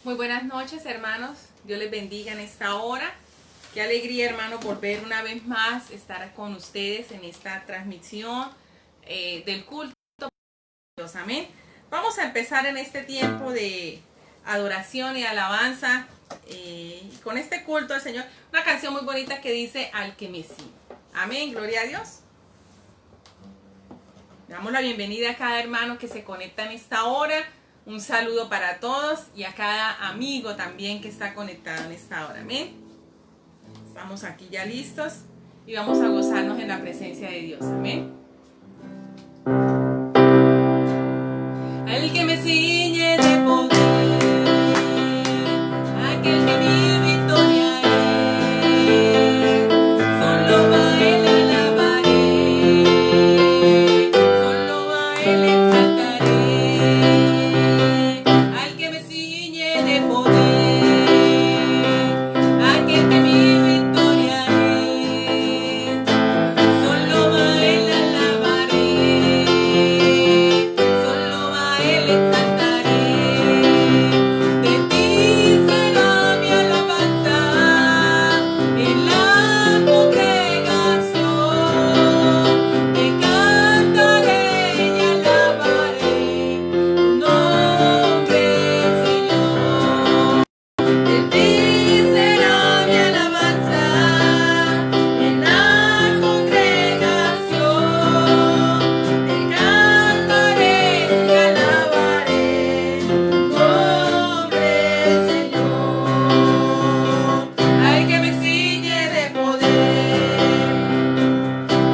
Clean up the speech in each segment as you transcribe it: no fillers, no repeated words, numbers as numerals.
Muy buenas noches, hermanos. Dios les bendiga en esta hora. Qué alegría, hermano, volver una vez más estar con ustedes en esta transmisión del culto. Amén. Vamos a empezar en este tiempo de adoración y alabanza con este culto al Señor. Una canción muy bonita que dice Al que me sigue. Amén, gloria a Dios. Damos la bienvenida a cada hermano que se conecta en esta hora. Un saludo para todos y a cada amigo también que está conectado en esta hora. Amén. Estamos aquí ya listos y vamos a gozarnos en la presencia de Dios. Amén. Al que me ciñe de poder, aquel que mi victoria es, solo a él alabaré, solo a él exaltaré. Al que me ciñe de poder, aquel que mi victoria es, solo a él alabaré, solo a él exaltaré. De ti será mi alabanza en la congregación. Te cantaré y alabaré tu nombre, Señor. De ti será mi alabanza en la congregación. Te cantaré y alabaré tu nombre, Señor. Al que me ciñe de poder,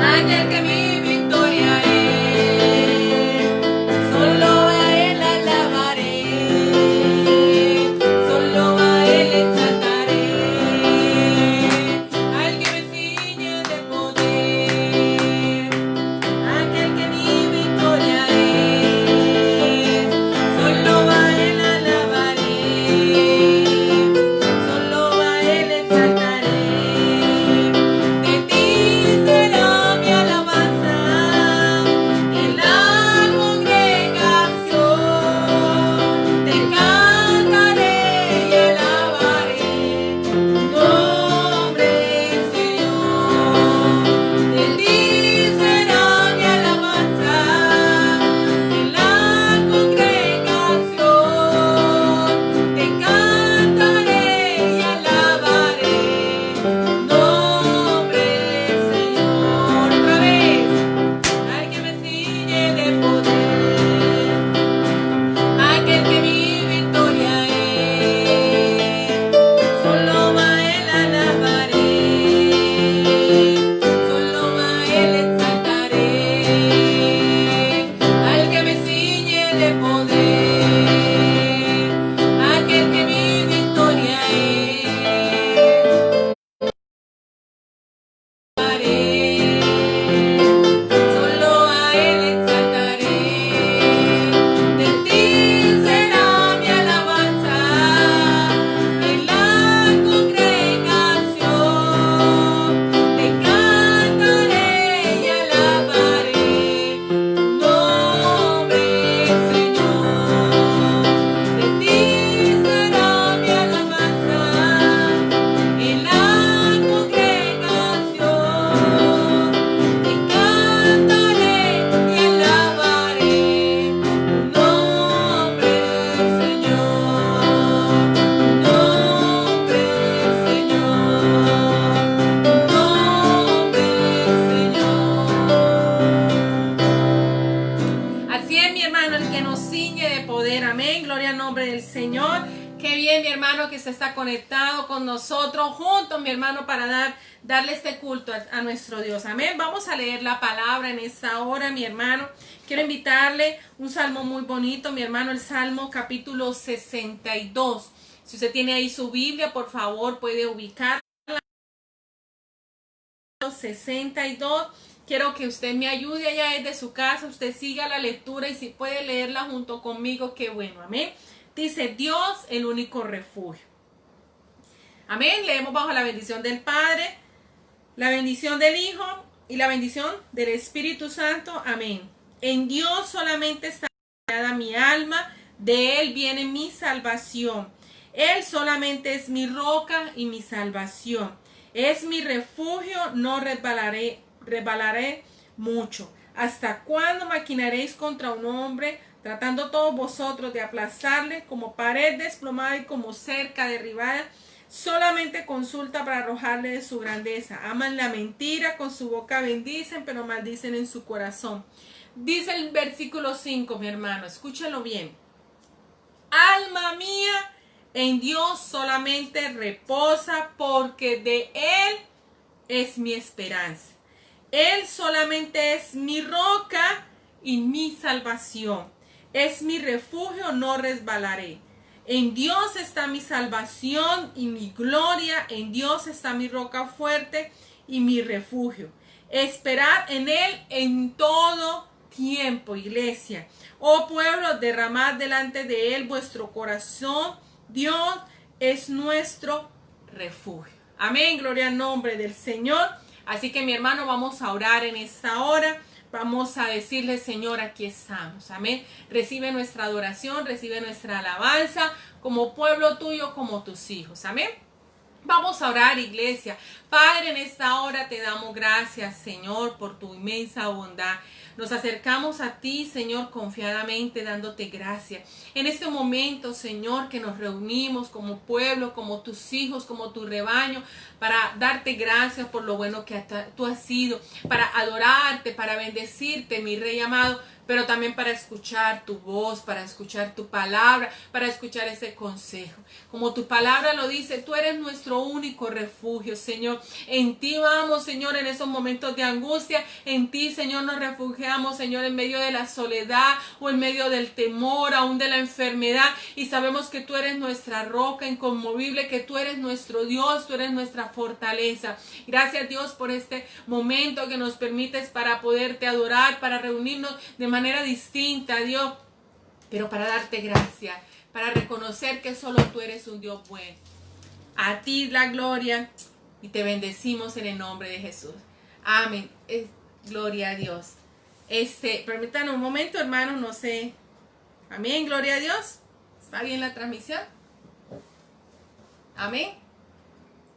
aquel que mi victoria es, solo a él alabaré, solo a él exaltaré. Al que me ciñe de poder, aquel que mi victoria es, solo a él alabaré, solo a él exaltaré. De ti será mi alabanza en la congregación. Te cantaré y alabaré tu nombre, Señor. De ti será mi alabanza en la congregación. Te cantaré y alabaré tu nombre, Señor. Otra vez. Al que me ciñe de poder, aquel que mi victoria es, solo a él alabaré, solo a él exaltaré. Al que me ciñe de poder, aquel que mi victoria es, alabaré, solo a él exaltaré. De ti será mi alabanza en la congregación. Te cantaré y alabaré tu nombre, Señor. De ti será mi alabanza en la congregación. Te cantaré y alabaré tu nombre, Señor. Tu nombre, Señor. Tu nombre, Señor. Así es, mi hermano, el que nos ciñe de poder. Amén. Gloria al nombre del Señor. Qué bien, mi hermano, que se está conectado con nosotros, juntos, mi hermano, para darle este culto a nuestro Dios. Amén. Vamos a leer la palabra en esta hora, mi hermano. Quiero invitarle un salmo muy bonito, mi hermano, el Salmo capítulo 62. Si usted tiene ahí su Biblia, por favor, puede ubicarla. 62. Quiero que usted me ayude allá desde su casa, usted siga la lectura y si puede leerla junto conmigo, qué bueno. Amén. Dice, Dios, el único refugio. Amén. Leemos bajo la bendición del Padre, la bendición del Hijo y la bendición del Espíritu Santo. Amén. En Dios solamente está mi alma, de Él viene mi salvación. Él solamente es mi roca y mi salvación. Es mi refugio, no resbalaré mucho. ¿Hasta cuándo maquinaréis contra un hombre, tratando todos vosotros de aplazarle como pared desplomada y como cerca derribada? Solamente consulta para arrojarle de su grandeza. Aman la mentira, con su boca bendicen, pero maldicen en su corazón. Dice el versículo 5, mi hermano, escúchalo bien. Alma mía, en Dios solamente reposa, porque de Él es mi esperanza. Él solamente es mi roca y mi salvación. Es mi refugio, no resbalaré. En Dios está mi salvación y mi gloria. En Dios está mi roca fuerte y mi refugio. Esperad en Él en todo tiempo, iglesia. Oh pueblo, derramad delante de Él vuestro corazón. Dios es nuestro refugio. Amén, gloria al nombre del Señor. Así que mi hermano, vamos a orar en esta hora. Vamos a decirle, Señor, aquí estamos. Amén. Recibe nuestra adoración, recibe nuestra alabanza como pueblo tuyo, como tus hijos. Amén. Vamos a orar, iglesia. Padre, en esta hora te damos gracias, Señor, por tu inmensa bondad. Nos acercamos a ti, Señor, confiadamente, dándote gracias. En este momento, Señor, que nos reunimos como pueblo, como tus hijos, como tu rebaño, para darte gracias por lo bueno que tú has sido, para adorarte, para bendecirte, mi Rey amado, pero también para escuchar tu voz, para escuchar tu palabra, para escuchar ese consejo. Como tu palabra lo dice, tú eres nuestro único refugio, Señor. En ti vamos, Señor, en esos momentos de angustia. En ti, Señor, nos refugiamos, Señor, en medio de la soledad o en medio del temor, aún de la enfermedad. Y sabemos que tú eres nuestra roca inconmovible, que tú eres nuestro Dios, tú eres nuestra fortaleza. Gracias, Dios, por este momento que nos permites para poderte adorar, para reunirnos de manera distinta, Dios, pero para darte gracias, para reconocer que solo tú eres un Dios bueno. A ti la gloria y te bendecimos en el nombre de Jesús. Amén. Gloria a Dios. Permítanme un momento, hermanos, no sé. Amén, gloria a Dios. ¿Está bien la transmisión? Amén.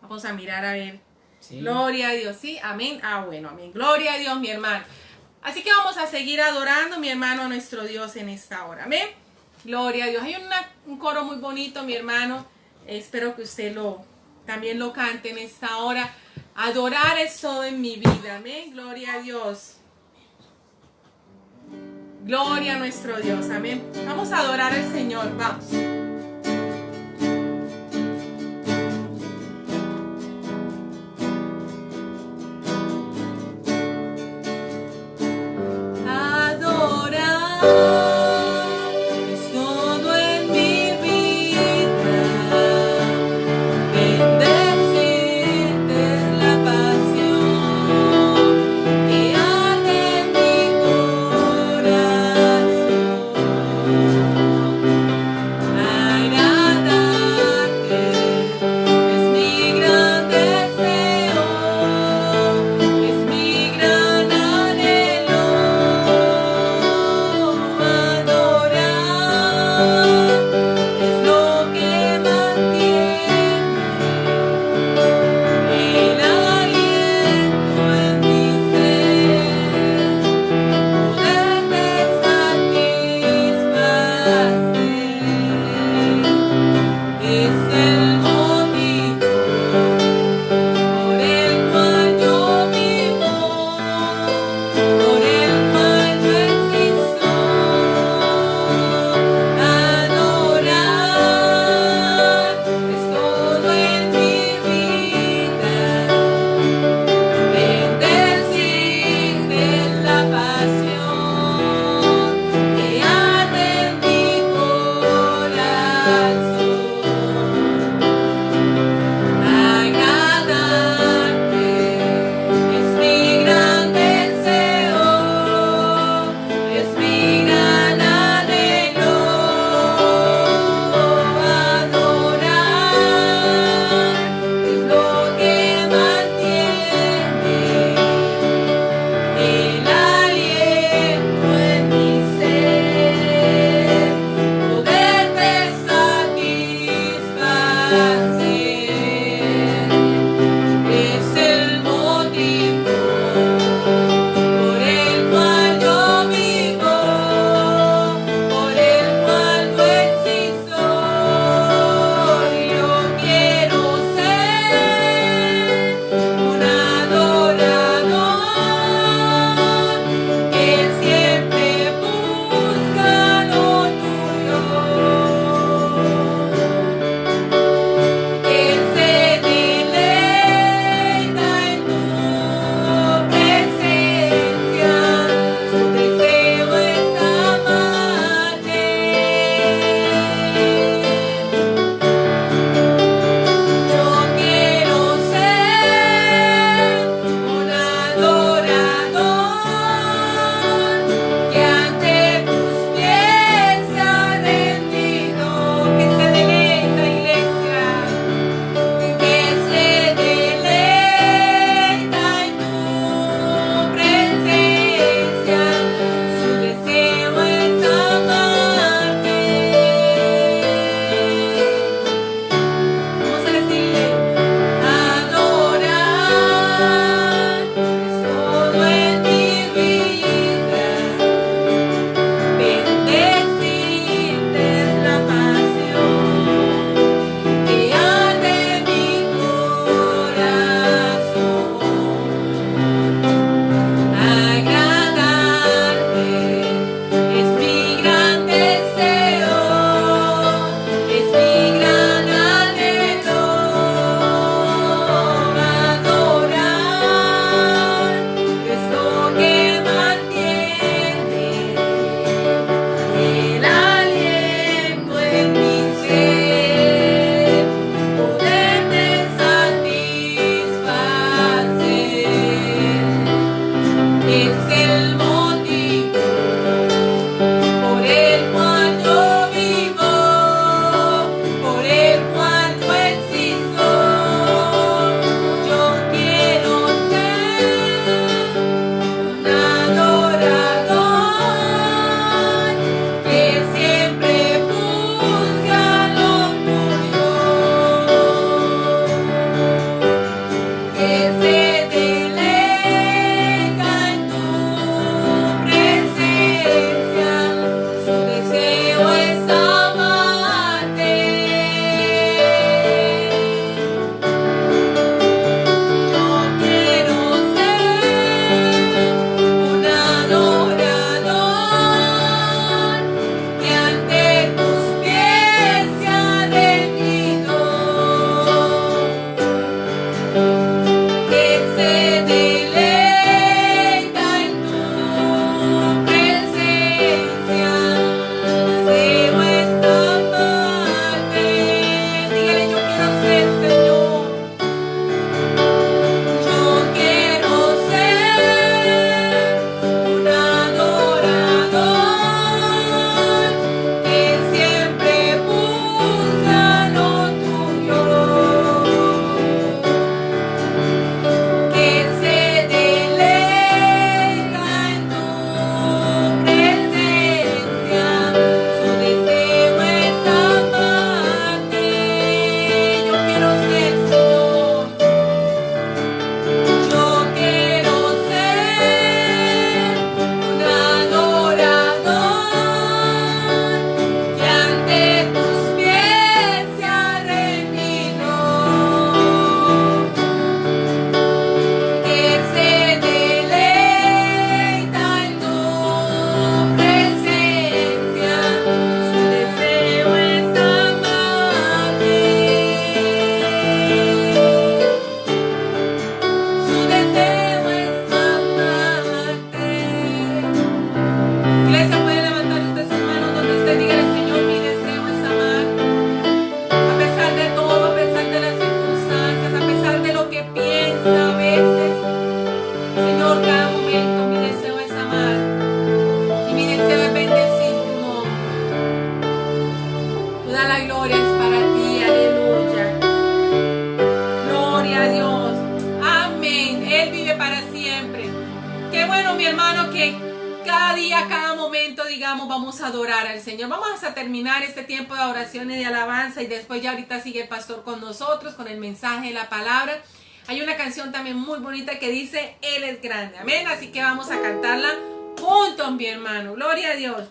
Vamos a mirar a ver. Sí. Gloria a Dios, sí, amén. Bueno, amén. Gloria a Dios, mi hermano. Así que vamos a seguir adorando, mi hermano, a nuestro Dios en esta hora. Amén. Gloria a Dios. Hay un coro muy bonito, mi hermano. Espero que usted también lo cante en esta hora. Adorar es todo en mi vida. Amén. Gloria a Dios. Gloria a nuestro Dios. Amén. Vamos a adorar al Señor. Vamos. mi hermano, que cada día, cada momento, digamos, vamos a adorar al Señor. Vamos a terminar este tiempo de oración y de alabanza y después ya ahorita sigue el pastor con nosotros, con el mensaje de la palabra. Hay una canción también muy bonita que dice, Él es grande. Amén. Así que vamos a cantarla juntos, mi hermano. Gloria a Dios.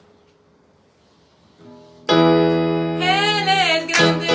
Él es grande.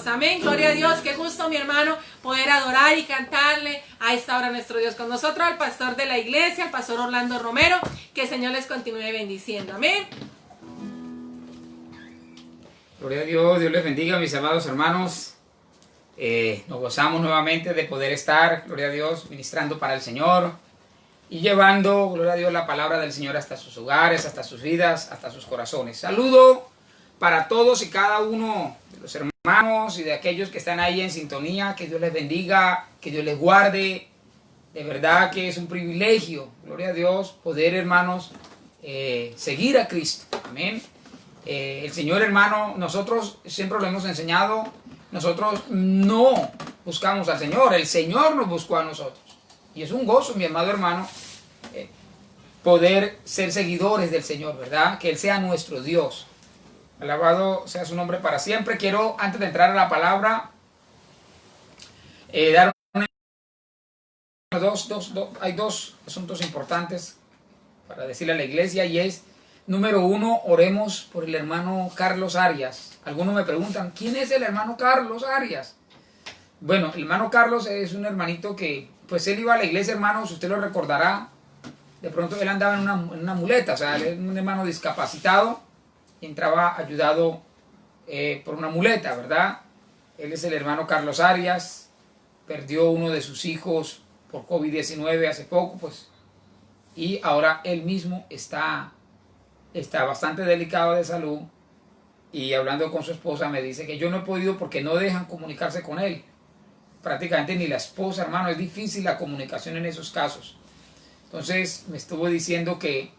Amén, gloria a Dios. Qué gusto, mi hermano, poder adorar y cantarle a esta hora a nuestro Dios. Con nosotros al pastor de la iglesia, el pastor Orlando Romero. Que el Señor les continúe bendiciendo. Amén. Gloria a Dios, Dios les bendiga, mis amados hermanos. Nos gozamos nuevamente de poder estar, gloria a Dios, ministrando para el Señor y llevando, gloria a Dios, la palabra del Señor hasta sus hogares, hasta sus vidas, hasta sus corazones. Saludo para todos y cada uno de los hermanos y de aquellos que están ahí en sintonía. Que Dios les bendiga, que Dios les guarde. De verdad que es un privilegio, gloria a Dios, poder, hermanos, seguir a Cristo. Amén. El Señor, hermano, nosotros siempre lo hemos enseñado. Nosotros no buscamos al Señor, el Señor nos buscó a nosotros. Y es un gozo, mi amado hermano, poder ser seguidores del Señor, ¿verdad? Que Él sea nuestro Dios. Alabado sea su nombre para siempre. Quiero, antes de entrar a la palabra, dar hay dos asuntos importantes para decirle a la iglesia, y es, número uno, oremos por el hermano Carlos Arias. Algunos me preguntan, ¿quién es el hermano Carlos Arias? Bueno, el hermano Carlos es un hermanito que, pues él iba a la iglesia, hermanos, usted lo recordará, de pronto él andaba en una muleta, o sea, él es un hermano discapacitado y entraba ayudado por una muleta, ¿verdad? Él es el hermano Carlos Arias, perdió uno de sus hijos por COVID-19 hace poco, pues, y ahora él mismo está bastante delicado de salud, y hablando con su esposa me dice que yo no he podido porque no dejan comunicarse con él, prácticamente ni la esposa, hermano, es difícil la comunicación en esos casos. Entonces me estuvo diciendo que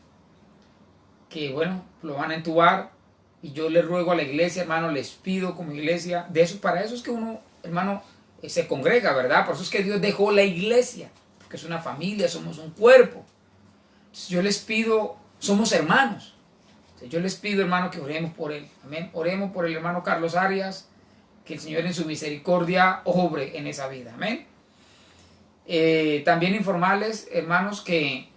bueno, lo van a entubar, y yo le ruego a la iglesia, hermano, les pido como iglesia, para eso es que uno, hermano, se congrega, ¿verdad? Por eso es que Dios dejó la iglesia, porque es una familia, somos un cuerpo. Entonces yo les pido, somos hermanos. Entonces yo les pido, hermano, que oremos por él. Amén. Oremos por el hermano Carlos Arias, que el Señor en su misericordia obre en esa vida. Amén. También informarles, hermanos, que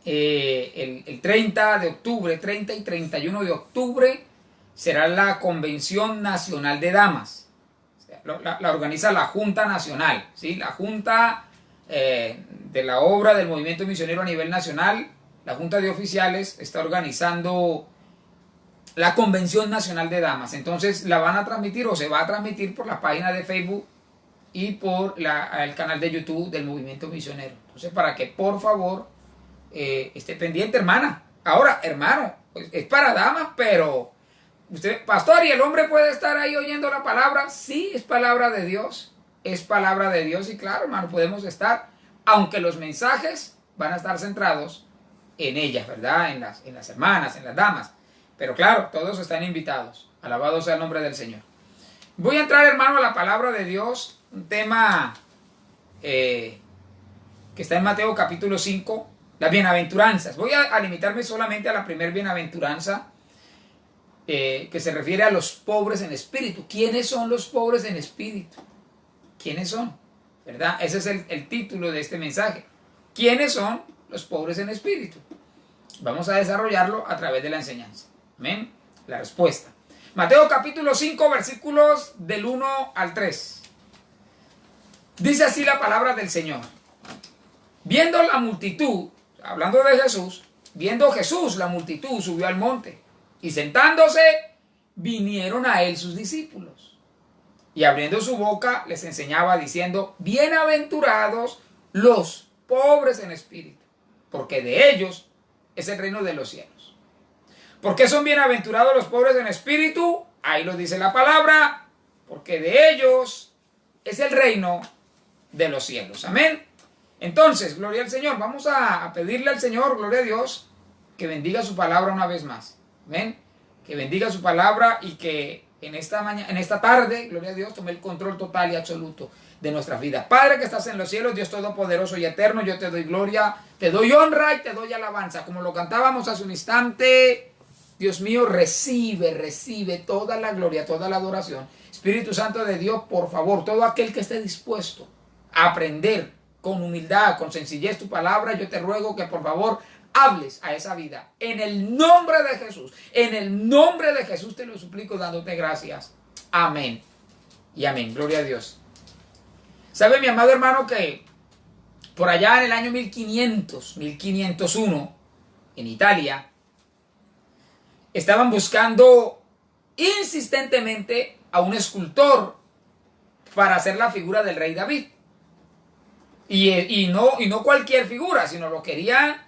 el 30 de octubre, 30 y 31 de octubre, será la Convención Nacional de Damas. O sea, la organiza la Junta Nacional, ¿sí? La Junta de la obra del movimiento misionero a nivel nacional, la Junta de Oficiales, está organizando la Convención Nacional de Damas. Entonces la van a transmitir, o se va a transmitir, por la página de Facebook y por el canal de YouTube del movimiento misionero. Entonces, para que por favor esté pendiente, hermana. Ahora, hermano, es para damas, pero usted, pastor, ¿y el hombre puede estar ahí oyendo la palabra? Sí, es palabra de Dios. Es palabra de Dios, y claro, hermano, podemos estar, aunque los mensajes van a estar centrados en ellas, ¿verdad? En las hermanas, en las damas. Pero claro, todos están invitados. Alabado sea el nombre del Señor. Voy a entrar, hermano, a la palabra de Dios. Un tema que está en Mateo capítulo 5. Las bienaventuranzas. Voy a limitarme solamente a la primer bienaventuranza, que se refiere a los pobres en espíritu. ¿Quiénes son los pobres en espíritu? ¿Quiénes son? ¿Verdad? Ese es el título de este mensaje. ¿Quiénes son los pobres en espíritu? Vamos a desarrollarlo a través de la enseñanza. Amén. La respuesta. Mateo capítulo 5, versículos del 1 al 3. Dice así la palabra del Señor. Viendo la multitud, hablando de Jesús, viendo Jesús la multitud, subió al monte, y sentándose, vinieron a él sus discípulos. Y abriendo su boca, les enseñaba diciendo: bienaventurados los pobres en espíritu, porque de ellos es el reino de los cielos. ¿Por qué son bienaventurados los pobres en espíritu? Ahí lo dice la palabra: porque de ellos es el reino de los cielos. Amén. Entonces, gloria al Señor. Vamos a pedirle al Señor, gloria a Dios, que bendiga su palabra una vez más. Amén. Que bendiga su palabra, y que en esta tarde, gloria a Dios, tome el control total y absoluto de nuestras vidas. Padre que estás en los cielos, Dios todopoderoso y eterno, yo te doy gloria, te doy honra y te doy alabanza. Como lo cantábamos hace un instante, Dios mío, recibe toda la gloria, toda la adoración. Espíritu Santo de Dios, por favor, todo aquel que esté dispuesto a aprender con humildad, con sencillez tu palabra, yo te ruego que por favor hables a esa vida. En el nombre de Jesús, en el nombre de Jesús te lo suplico, dándote gracias. Amén y amén. Gloria a Dios. ¿Sabe, mi amado hermano, que por allá en el año 1501, en Italia, estaban buscando insistentemente a un escultor para hacer la figura del rey David? Y no cualquier figura, sino lo querían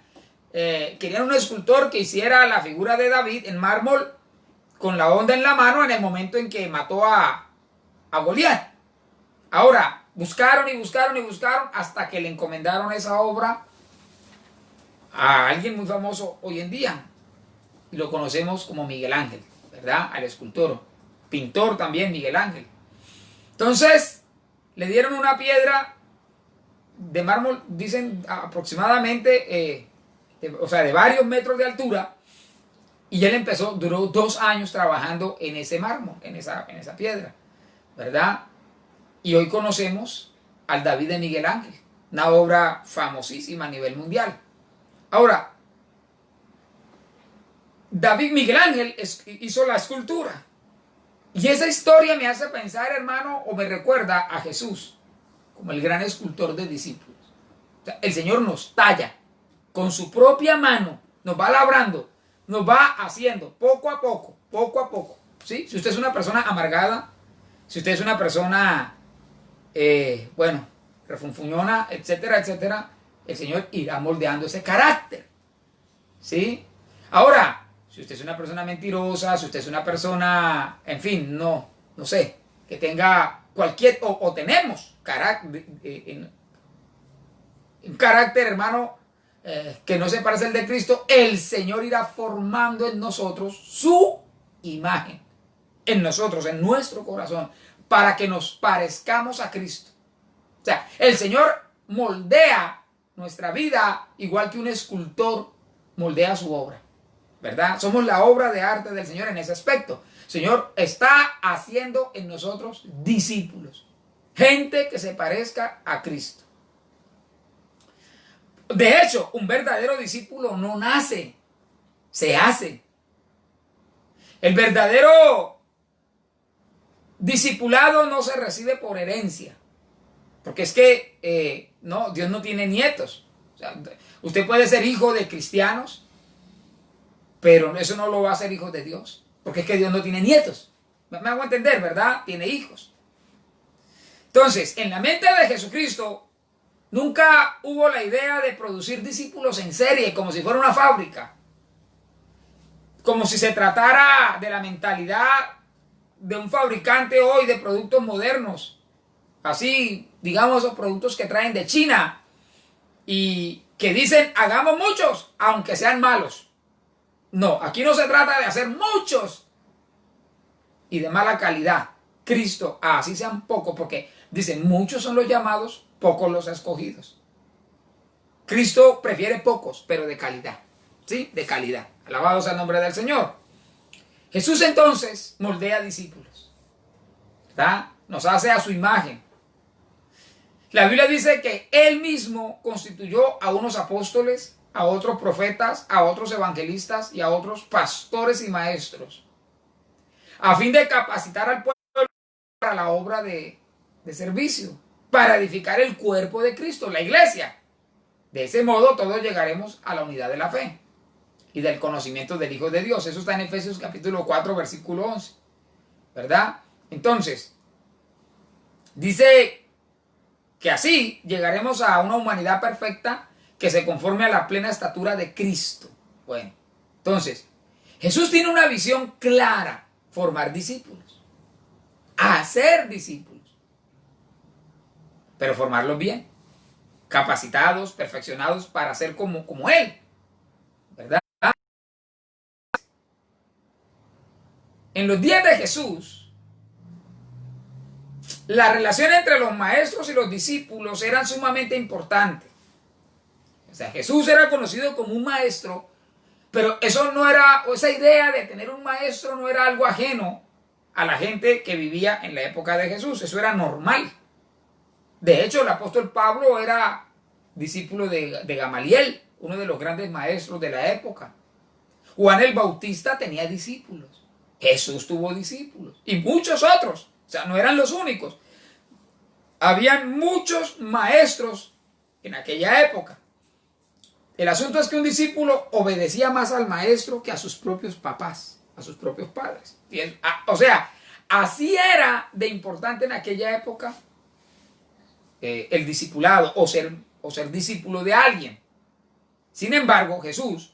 un escultor que hiciera la figura de David en mármol, con la honda en la mano, en el momento en que mató a Goliat. Ahora, buscaron hasta que le encomendaron esa obra a alguien muy famoso hoy en día, y lo conocemos como Miguel Ángel, ¿verdad? Al escultor, pintor también, Miguel Ángel. Entonces, le dieron una piedra de mármol, dicen aproximadamente, de varios metros de altura, y él duró 2 años trabajando en ese mármol, en esa piedra, ¿verdad? Y hoy conocemos al David de Miguel Ángel, una obra famosísima a nivel mundial. Ahora, Miguel Ángel hizo la escultura, y esa historia me hace pensar, hermano, o me recuerda a Jesús como el gran escultor de discípulos. O sea, el Señor nos talla, con su propia mano, nos va labrando, nos va haciendo poco a poco, ¿sí? Si usted es una persona amargada, si usted es una persona, bueno, refunfuñona, etcétera, etcétera, el Señor irá moldeando ese carácter, ¿sí? Ahora, si usted es una persona mentirosa, si usted es una persona, en fin, no sé, que tenga cualquier, o tenemos un carácter, hermano, que no se parece al de Cristo, el Señor irá formando en nosotros su imagen, en nosotros, en nuestro corazón, para que nos parezcamos a Cristo. O sea, el Señor moldea nuestra vida igual que un escultor moldea su obra, ¿verdad? Somos la obra de arte del Señor en ese aspecto. El Señor está haciendo en nosotros discípulos, gente que se parezca a Cristo. De hecho, un verdadero discípulo no nace, se hace. El verdadero discipulado no se recibe por herencia, porque es que no, Dios no tiene nietos. O sea, usted puede ser hijo de cristianos, pero eso no lo va a ser hijo de Dios, porque es que Dios no tiene nietos. Me hago entender, ¿verdad? Tiene hijos. Entonces, en la mente de Jesucristo nunca hubo la idea de producir discípulos en serie, como si fuera una fábrica, como si se tratara de la mentalidad de un fabricante hoy de productos modernos, así, digamos, los productos que traen de China y que dicen hagamos muchos, aunque sean malos. No, aquí no se trata de hacer muchos y de mala calidad. Cristo, así sean pocos, porque dicen muchos son los llamados, pocos los escogidos. Cristo prefiere pocos, pero de calidad. ¿Sí? De calidad. Alabado sea el nombre del Señor. Jesús entonces moldea discípulos, ¿verdad? Nos hace a su imagen. La Biblia dice que Él mismo constituyó a unos apóstoles, a otros profetas, a otros evangelistas y a otros pastores y maestros, a fin de capacitar al pueblo para la obra de servicio, para edificar el cuerpo de Cristo, la iglesia. De ese modo todos llegaremos a la unidad de la fe y del conocimiento del Hijo de Dios. Eso está en Efesios capítulo 4, versículo 11, ¿verdad? Entonces, dice que así llegaremos a una humanidad perfecta que se conforme a la plena estatura de Cristo. Bueno, entonces, Jesús tiene una visión clara: formar discípulos, hacer discípulos, pero formarlos bien, capacitados, perfeccionados para ser como Él, ¿verdad? En los días de Jesús, la relación entre los maestros y los discípulos eran sumamente importantes. O sea, Jesús era conocido como un maestro, pero eso no era, esa idea de tener un maestro no era algo ajeno a la gente que vivía en la época de Jesús. Eso era normal. De hecho, el apóstol Pablo era discípulo de Gamaliel, uno de los grandes maestros de la época. Juan el Bautista tenía discípulos. Jesús tuvo discípulos y muchos otros. O sea, no eran los únicos. Habían muchos maestros en aquella época. El asunto es que un discípulo obedecía más al maestro que a sus propios papás, a sus propios padres. O sea, así era de importante en aquella época el discipulado o ser discípulo de alguien. Sin embargo, Jesús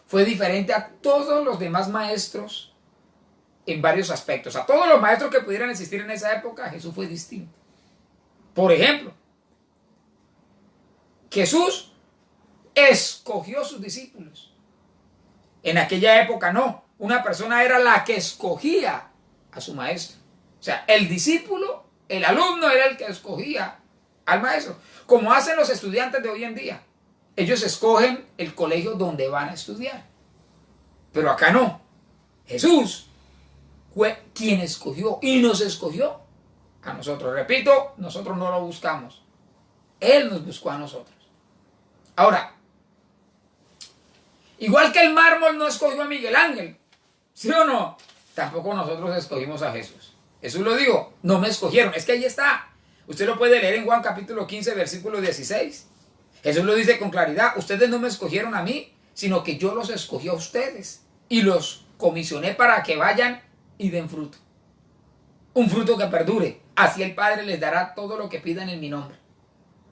fue diferente a todos los demás maestros en varios aspectos. A todos los maestros que pudieran existir en esa época, Jesús fue distinto. Por ejemplo, Jesús escogió sus discípulos. En aquella época no. Una persona era la que escogía a su maestro. O sea, el discípulo, el alumno era el que escogía al maestro. Como hacen los estudiantes de hoy en día. Ellos escogen el colegio donde van a estudiar. Pero acá no. Jesús fue quien escogió y nos escogió a nosotros. Repito, nosotros no lo buscamos. Él nos buscó a nosotros. Ahora, igual que el mármol no escogió a Miguel Ángel, ¿sí o no? Tampoco nosotros escogimos a Jesús. Jesús lo dijo, no me escogieron. Es que ahí está. Usted lo puede leer en Juan capítulo 15, versículo 16. Jesús lo dice con claridad, ustedes no me escogieron a mí, sino que yo los escogí a ustedes y los comisioné para que vayan y den fruto. Un fruto que perdure. Así el Padre les dará todo lo que pidan en mi nombre.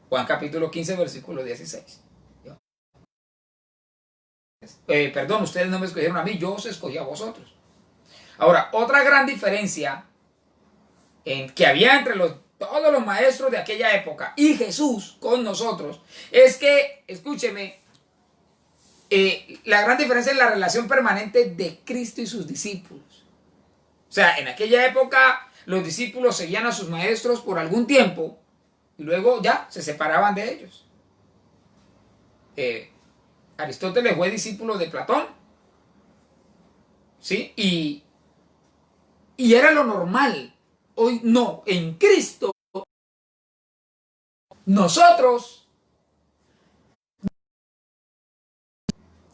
Juan capítulo 15, versículo 16. Perdón, ustedes no me escogieron a mí, yo os escogí a vosotros. Ahora, otra gran diferencia que había entre todos los maestros de aquella época y Jesús con nosotros es que, escúcheme, la gran diferencia es la relación permanente de Cristo y sus discípulos. O sea, en aquella época los discípulos seguían a sus maestros por algún tiempo y luego ya se separaban de ellos. Aristóteles fue discípulo de Platón, ¿sí? Y era lo normal. Hoy no, en Cristo nosotros,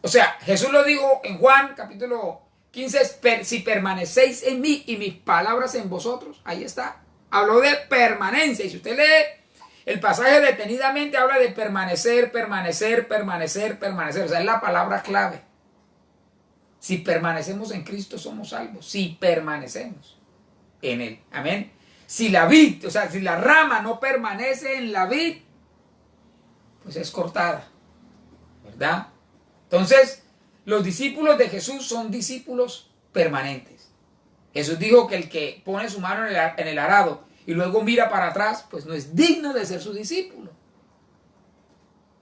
o sea, Jesús lo dijo en Juan capítulo 15, si permanecéis en mí y mis palabras en vosotros, ahí está. Habló de permanencia y si usted lee el pasaje detenidamente habla de permanecer, permanecer, permanecer, permanecer. O sea, es la palabra clave. Si permanecemos en Cristo somos salvos. Si permanecemos en Él. Amén. Si la vid, o sea, si la rama no permanece en la vid, pues es cortada. ¿Verdad? Entonces, los discípulos de Jesús son discípulos permanentes. Jesús dijo que el que pone su mano en el arado y luego mira para atrás, pues no es digno de ser su discípulo.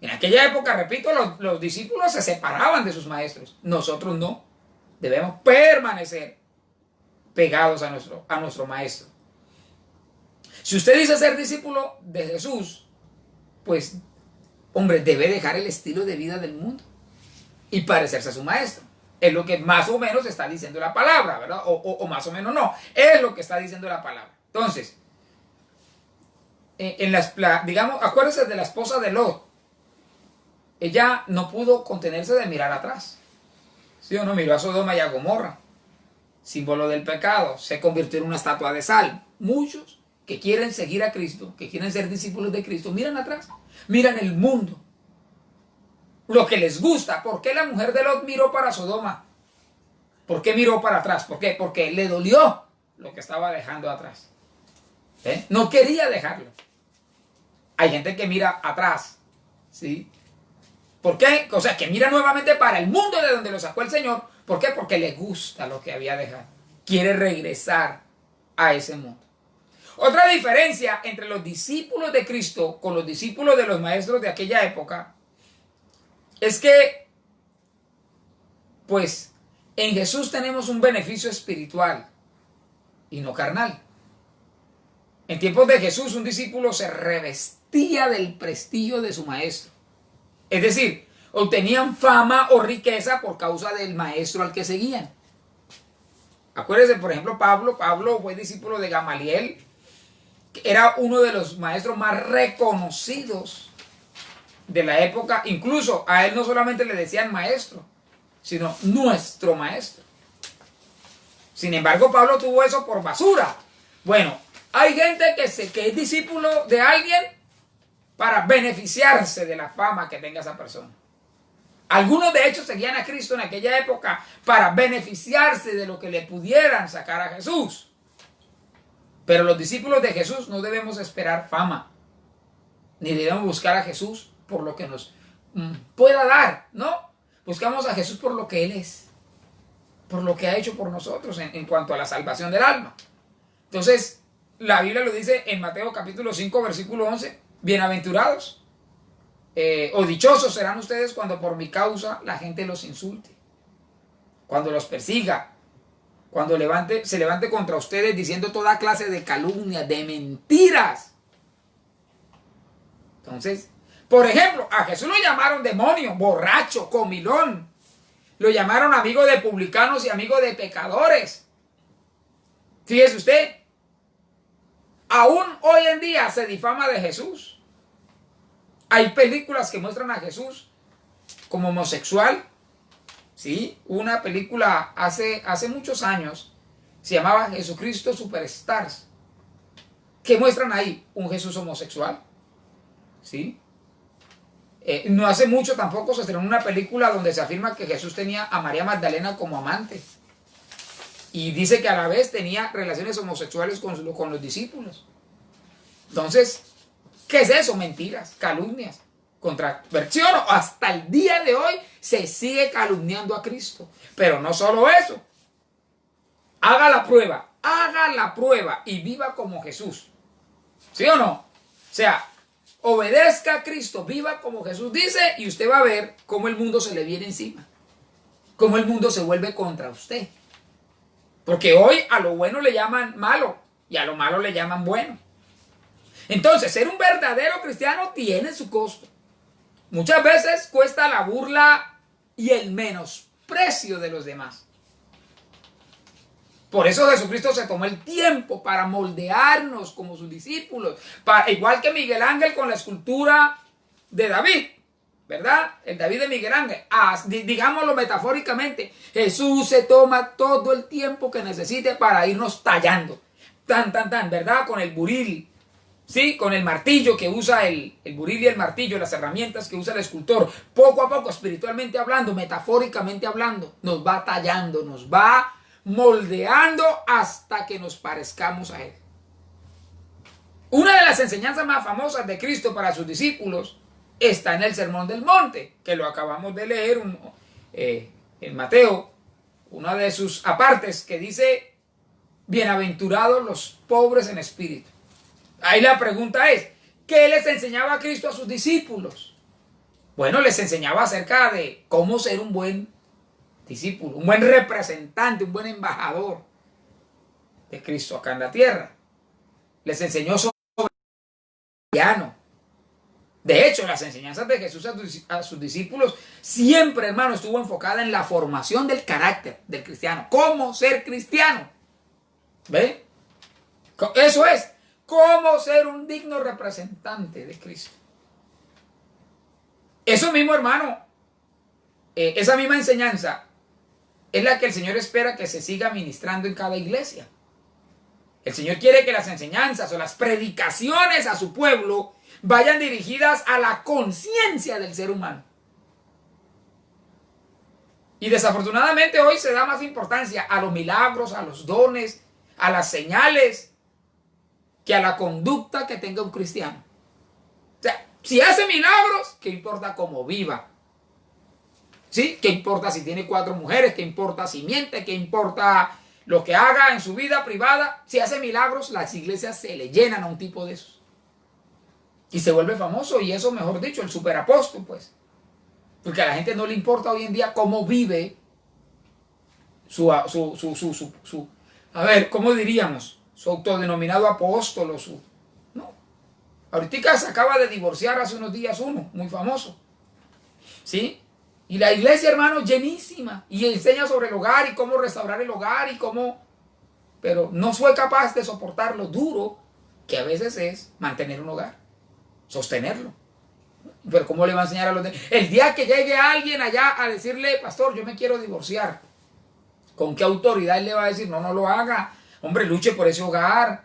En aquella época, repito, los discípulos se separaban de sus maestros. Nosotros no. Debemos permanecer pegados a nuestro maestro. Si usted dice ser discípulo de Jesús, pues, hombre, debe dejar el estilo de vida del mundo y parecerse a su maestro. Es lo que más o menos está diciendo la palabra, ¿verdad? O más o menos no. Es lo que está diciendo la palabra. Entonces, digamos, acuérdense de la esposa de Lot. Ella no pudo contenerse de mirar atrás. ¿Sí o no? Miró a Sodoma y a Gomorra, símbolo del pecado. Se convirtió en una estatua de sal. Muchos que quieren seguir a Cristo, que quieren ser discípulos de Cristo, miran atrás, miran el mundo, lo que les gusta. ¿Por qué la mujer de Lot miró para Sodoma? ¿Por qué miró para atrás? ¿Por qué? Porque le dolió lo que estaba dejando atrás. No quería dejarlo. Hay gente que mira atrás, ¿sí? ¿Por qué? O sea, que mira nuevamente para el mundo de donde lo sacó el Señor. ¿Por qué? Porque le gusta lo que había dejado. Quiere regresar a ese mundo. Otra diferencia entre los discípulos de Cristo con los discípulos de los maestros de aquella época es que, pues, en Jesús tenemos un beneficio espiritual y no carnal. En tiempos de Jesús, un discípulo se revestía del prestigio de su maestro. Es decir, obtenían fama o riqueza por causa del maestro al que seguían. Acuérdense, por ejemplo, Pablo fue discípulo de Gamaliel, que era uno de los maestros más reconocidos de la época. Incluso a él no solamente le decían maestro, sino nuestro maestro. Sin embargo, Pablo tuvo eso por basura. Bueno, hay gente que es discípulo de alguien para beneficiarse de la fama que tenga esa persona. Algunos de hecho seguían a Cristo en aquella época para beneficiarse de lo que le pudieran sacar a Jesús. Pero los discípulos de Jesús no debemos esperar fama, ni debemos buscar a Jesús por lo que nos pueda dar, ¿no? Buscamos a Jesús por lo que Él es, por lo que ha hecho por nosotros en cuanto a la salvación del alma. Entonces, la Biblia lo dice en Mateo capítulo 5, versículo 11, bienaventurados o dichosos serán ustedes cuando por mi causa la gente los insulte, cuando los persiga, cuando se levante contra ustedes diciendo toda clase de calumnias, de mentiras. Entonces, por ejemplo, a Jesús lo llamaron demonio, borracho, comilón. Lo llamaron amigo de publicanos y amigo de pecadores. Fíjese usted, aún hoy en día se difama de Jesús. Hay películas que muestran a Jesús como homosexual. ¿Sí? Una película hace muchos años se llamaba Jesucristo Superstars, que muestran ahí un Jesús homosexual. ¿Sí? No hace mucho tampoco se estrenó una película donde se afirma que Jesús tenía a María Magdalena como amante. Y dice que a la vez tenía relaciones homosexuales con los discípulos. Entonces, ¿qué es eso? Mentiras, calumnias, contraversión. Hasta el día de hoy se sigue calumniando a Cristo. Pero no solo eso. Haga la prueba y viva como Jesús. ¿Sí o no? O sea, obedezca a Cristo, viva como Jesús dice y usted va a ver cómo el mundo se le viene encima. Cómo el mundo se vuelve contra usted. Porque hoy a lo bueno le llaman malo y a lo malo le llaman bueno. Entonces, ser un verdadero cristiano tiene su costo. Muchas veces cuesta la burla y el menosprecio de los demás. Por eso Jesucristo se tomó el tiempo para moldearnos como sus discípulos. Igual que Miguel Ángel con la escultura de David, ¿verdad? El David de Miguel Ángel. Digámoslo metafóricamente, Jesús se toma todo el tiempo que necesite para irnos tallando. ¿Verdad? Con el buril, ¿sí? Con el martillo que usa el buril y el martillo, las herramientas que usa el escultor. Poco a poco, espiritualmente hablando, metafóricamente hablando, nos va tallando, nos va moldeando hasta que nos parezcamos a Él. Una de las enseñanzas más famosas de Cristo para sus discípulos está en el Sermón del Monte, que lo acabamos de leer en Mateo, una de sus apartes que dice, bienaventurados los pobres en espíritu. Ahí la pregunta es, ¿qué les enseñaba Cristo a sus discípulos? Bueno, les enseñaba acerca de cómo ser un buen discípulo, un buen representante, un buen embajador de Cristo acá en la tierra. Les enseñó sobre el cristiano. De hecho, las enseñanzas de Jesús a sus discípulos siempre, hermano, estuvo enfocada en la formación del carácter del cristiano. ¿Cómo ser cristiano? ¿Ve? Eso es, cómo ser un digno representante de Cristo. Eso mismo, hermano, esa misma enseñanza es la que el Señor espera que se siga ministrando en cada iglesia. El Señor quiere que las enseñanzas o las predicaciones a su pueblo vayan dirigidas a la conciencia del ser humano. Y desafortunadamente hoy se da más importancia a los milagros, a los dones, a las señales, que a la conducta que tenga un cristiano. O sea, si hace milagros, ¿qué importa cómo viva? ¿Sí? ¿Qué importa si tiene 4 mujeres? ¿Qué importa si miente? ¿Qué importa lo que haga en su vida privada? Si hace milagros, las iglesias se le llenan a un tipo de esos. Y se vuelve famoso, y eso, mejor dicho, el superapóstol, pues. Porque a la gente no le importa hoy en día cómo vive a ver, ¿cómo diríamos? Su autodenominado apóstol o su... No. Ahorita se acaba de divorciar hace unos días uno, muy famoso. ¿Sí? Y la iglesia, hermano, llenísima. Y enseña sobre el hogar y cómo restaurar el hogar y cómo... Pero no fue capaz de soportar lo duro que a veces es mantener un hogar. Sostenerlo. Pero ¿cómo le va a enseñar a los demás? El día que llegue alguien allá a decirle, pastor, yo me quiero divorciar, ¿con qué autoridad él le va a decir? No, no lo haga. Hombre, luche por ese hogar.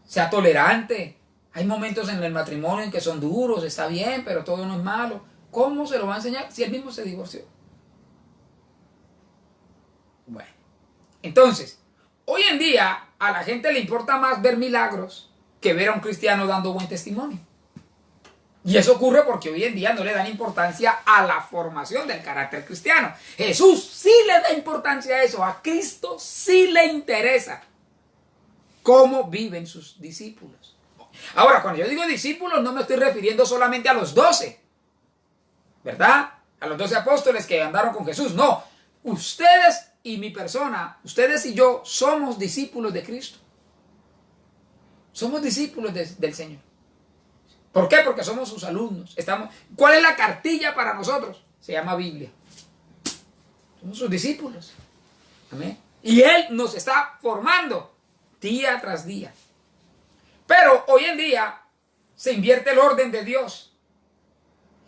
Sea tolerante. Hay momentos en el matrimonio en que son duros, está bien, pero todo no es malo. ¿Cómo se lo va a enseñar si él mismo se divorció? Bueno, entonces, hoy en día a la gente le importa más ver milagros que ver a un cristiano dando buen testimonio. Y eso ocurre porque hoy en día no le dan importancia a la formación del carácter cristiano. Jesús sí le da importancia a eso. A Cristo sí le interesa cómo viven sus discípulos. Ahora, cuando yo digo discípulos, no me estoy refiriendo solamente a los 12, ¿verdad? A los 12 apóstoles que andaron con Jesús. No, ustedes y mi persona, ustedes y yo somos discípulos de Cristo. Somos discípulos del Señor. ¿Por qué? Porque somos sus alumnos. ¿Cuál es la cartilla para nosotros? Se llama Biblia. Somos sus discípulos. Amén. Y Él nos está formando día tras día. Pero hoy en día se invierte el orden de Dios.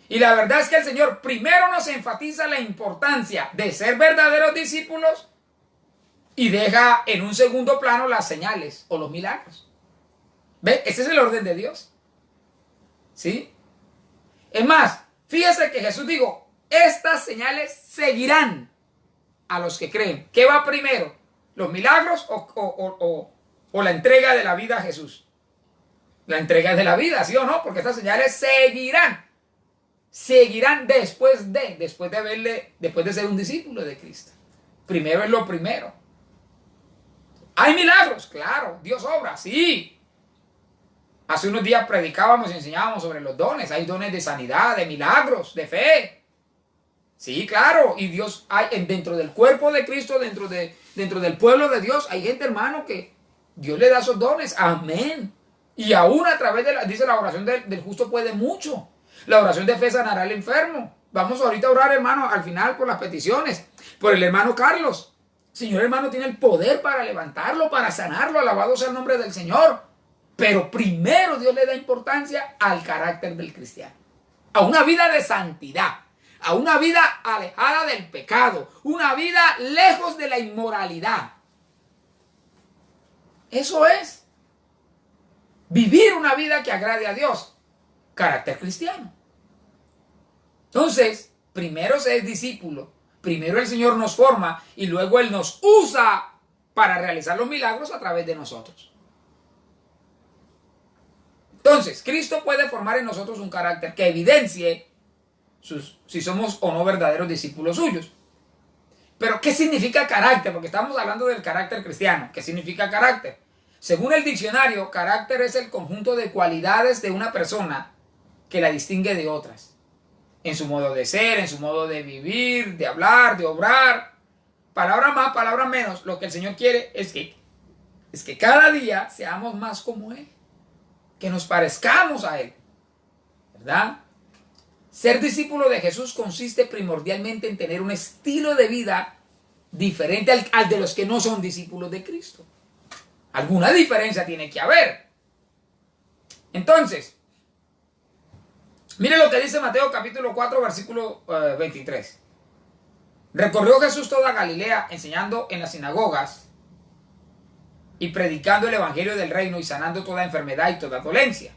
Y la verdad es que el Señor primero nos enfatiza la importancia de ser verdaderos discípulos y deja en un segundo plano las señales o los milagros. ¿Ve? Ese es el orden de Dios. ¿Sí? Es más, Fíjese que Jesús dijo, estas señales seguirán a los que creen. ¿Qué va primero? ¿Los milagros o la entrega de la vida a Jesús? La entrega de la vida, ¿sí o no? Porque estas señales seguirán. Seguirán después de ser un discípulo de Cristo. Primero es lo primero. ¿Hay milagros? Claro. ¿Dios obra? Sí. Hace unos días predicábamos y enseñábamos sobre los dones. Hay dones de sanidad, de milagros, de fe. Sí, claro. Y Dios hay dentro del cuerpo de Cristo, dentro del pueblo de Dios, hay gente, hermano, que Dios le da esos dones. Amén. Y aún a través dice la oración del justo puede mucho. La oración de fe sanará al enfermo. Vamos ahorita a orar, hermano, al final por las peticiones. Por el hermano Carlos. Señor, hermano, tiene el poder para levantarlo, para sanarlo. Alabado sea el nombre del Señor. Pero primero Dios le da importancia al carácter del cristiano. A una vida de santidad. A una vida alejada del pecado. Una vida lejos de la inmoralidad. Eso es. Vivir una vida que agrade a Dios. Carácter cristiano. Entonces, primero se es discípulo. Primero el Señor nos forma y luego Él nos usa para realizar los milagros a través de nosotros. Entonces, Cristo puede formar en nosotros un carácter que evidencie si somos o no verdaderos discípulos suyos. Pero, ¿qué significa carácter? Porque estamos hablando del carácter cristiano. ¿Qué significa carácter? Según el diccionario, carácter es el conjunto de cualidades de una persona que la distingue de otras. En su modo de ser, en su modo de vivir, de hablar, de obrar. Palabras más, palabras menos. Lo que el Señor quiere es que cada día seamos más como Él. Que nos parezcamos a Él. ¿Verdad? Ser discípulo de Jesús consiste primordialmente en tener un estilo de vida diferente al de los que no son discípulos de Cristo. Alguna diferencia tiene que haber. Entonces, mire lo que dice Mateo capítulo 4, versículo 23. Recorrió Jesús toda Galilea, enseñando en las sinagogas y predicando el evangelio del reino y sanando toda enfermedad y toda dolencia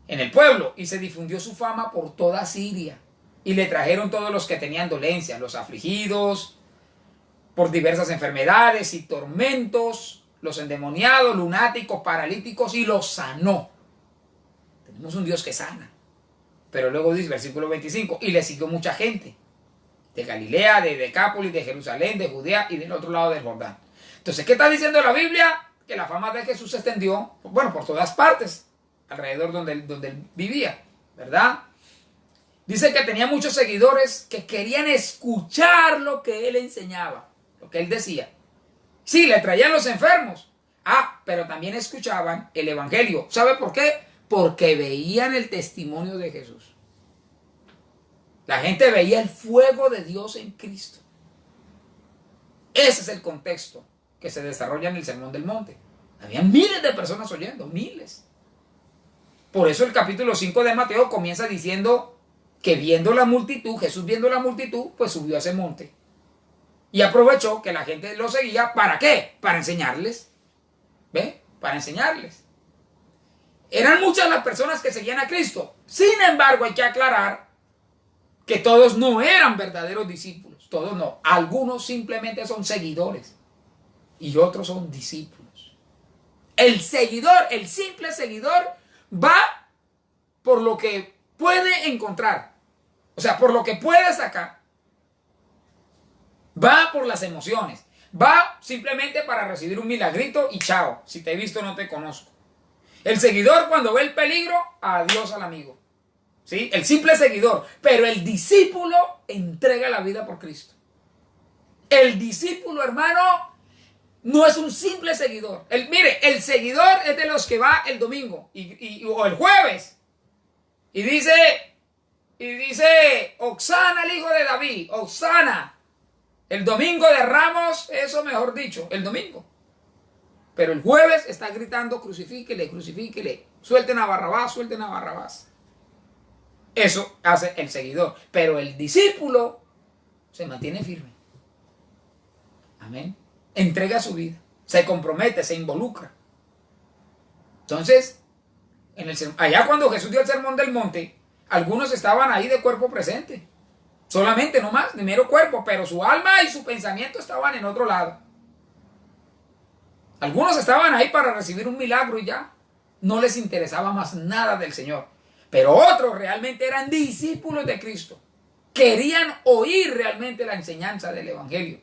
en el pueblo. Y se difundió su fama por toda Siria. Y le trajeron todos los que tenían dolencia, los afligidos por diversas enfermedades y tormentos, los endemoniados, lunáticos, paralíticos, y los sanó. Tenemos un Dios que sana. Pero luego dice, versículo 25, y le siguió mucha gente, de Galilea, de Decápolis, de Jerusalén, de Judea y del otro lado del Jordán. Entonces, ¿qué está diciendo la Biblia? Que la fama de Jesús se extendió, bueno, por todas partes, alrededor donde él vivía, ¿verdad? Dice que tenía muchos seguidores que querían escuchar lo que él enseñaba, lo que él decía. Sí, le traían los enfermos. Pero también escuchaban el evangelio. ¿Sabe por qué? Porque veían el testimonio de Jesús. La gente veía el fuego de Dios en Cristo. Ese es el contexto que se desarrolla en el Sermón del Monte. Había miles de personas oyendo, miles. Por eso el capítulo 5 de Mateo comienza diciendo que viendo la multitud, Jesús viendo la multitud, pues subió a ese monte. Y aprovechó que la gente lo seguía. ¿Para qué? Para enseñarles. ¿Ve? Para enseñarles. Eran muchas las personas que seguían a Cristo. Sin embargo, hay que aclarar que todos no eran verdaderos discípulos. Todos no. Algunos simplemente son seguidores. Y otros son discípulos. El seguidor, el simple seguidor, va por lo que puede encontrar. O sea, por lo que puede sacar. Va por las emociones. Va simplemente para recibir un milagrito y chao. Si te he visto, no te conozco. El seguidor, cuando ve el peligro, adiós al amigo. ¿Sí? El simple seguidor. Pero el discípulo entrega la vida por Cristo. El discípulo, hermano, no es un simple seguidor. Mire, el seguidor es de los que va el domingo o el jueves. Y dice, Hosanna al hijo de David, Hosanna. El domingo de Ramos, eso mejor dicho, el domingo. Pero el jueves está gritando, crucifíquele, crucifíquele, suelten a Barrabás, suelten a Barrabás. Eso hace el seguidor. Pero el discípulo se mantiene firme. Amén. Entrega su vida, se compromete, se involucra. Entonces, allá cuando Jesús dio el Sermón del Monte, algunos estaban ahí de cuerpo presente. Solamente, no más, de mero cuerpo, pero su alma y su pensamiento estaban en otro lado. Algunos estaban ahí para recibir un milagro y ya. No les interesaba más nada del Señor. Pero otros realmente eran discípulos de Cristo. Querían oír realmente la enseñanza del Evangelio.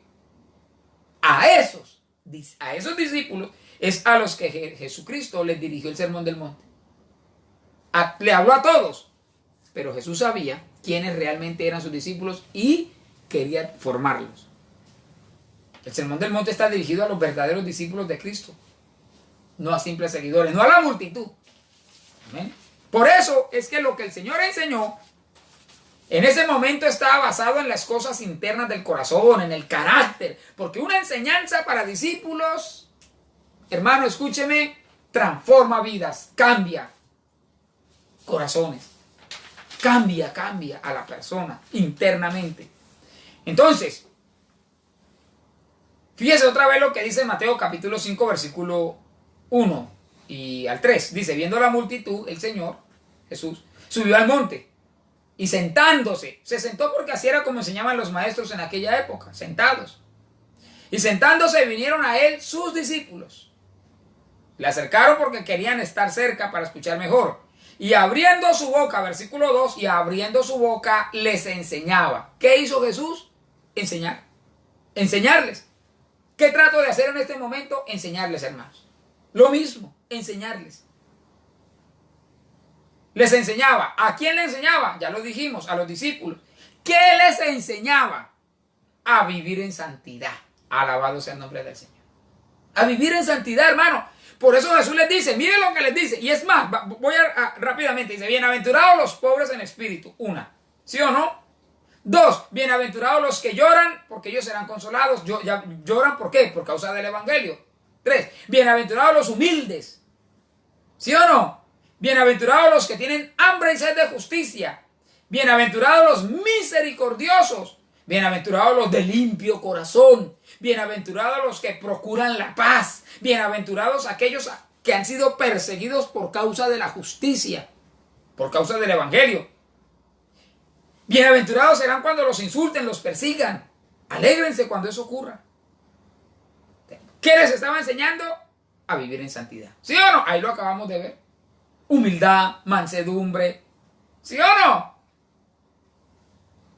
A esos discípulos es a los que Jesucristo les dirigió el Sermón del Monte. Le habló a todos, pero Jesús sabía quiénes realmente eran sus discípulos y quería formarlos. El Sermón del Monte está dirigido a los verdaderos discípulos de Cristo, no a simples seguidores, no a la multitud. ¿Amén? Por eso es que lo que el Señor enseñó en ese momento estaba basado en las cosas internas del corazón, en el carácter, porque una enseñanza para discípulos, hermano, escúcheme, transforma vidas, cambia corazones, cambia a la persona internamente. Entonces, fíjese otra vez lo que dice Mateo capítulo 5 versículo 1 y al 3. Dice, viendo la multitud, el Señor, Jesús, subió al monte y sentándose, se sentó porque así era como enseñaban los maestros en aquella época, sentados. Y sentándose vinieron a él sus discípulos. Le acercaron porque querían estar cerca para escuchar mejor. Y abriendo su boca, versículo 2, y abriendo su boca les enseñaba. ¿Qué hizo Jesús? Enseñar. Enseñarles. ¿Qué trato de hacer en este momento? Enseñarles, hermanos. Lo mismo, enseñarles. Les enseñaba. ¿A quién le enseñaba? Ya lo dijimos, a los discípulos. ¿Qué les enseñaba? A vivir en santidad. Alabado sea el nombre del Señor. A vivir en santidad, hermano. Por eso Jesús les dice, miren lo que les dice. Y es más, voy rápidamente. Dice, bienaventurados los pobres en espíritu. Una, ¿sí o no? Dos, bienaventurados los que lloran, porque ellos serán consolados. ¿Lloran por qué? Por causa del evangelio. Tres, bienaventurados los humildes. ¿Sí o no? Bienaventurados los que tienen hambre y sed de justicia. Bienaventurados los misericordiosos. Bienaventurados los de limpio corazón. Bienaventurados los que procuran la paz. Bienaventurados aquellos que han sido perseguidos por causa de la justicia, por causa del evangelio. Bienaventurados serán cuando los insulten, los persigan. Alégrense cuando eso ocurra. ¿Qué les estaba enseñando? A vivir en santidad. ¿Sí o no? Ahí lo acabamos de ver. Humildad, mansedumbre. ¿Sí o no?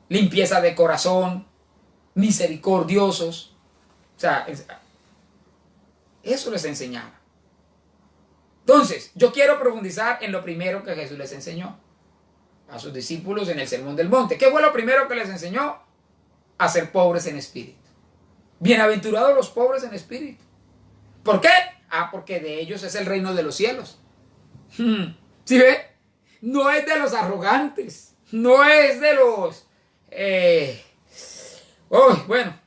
Limpieza de corazón, misericordiosos. O sea, eso les enseñaba. Entonces, yo quiero profundizar en lo primero que Jesús les enseñó a sus discípulos en el Sermón del Monte. ¿Qué fue lo primero que les enseñó? A ser pobres en espíritu. Bienaventurados los pobres en espíritu. ¿Por qué? Porque de ellos es el reino de los cielos. ¿Sí ve? No es de los arrogantes. No es de los... bueno,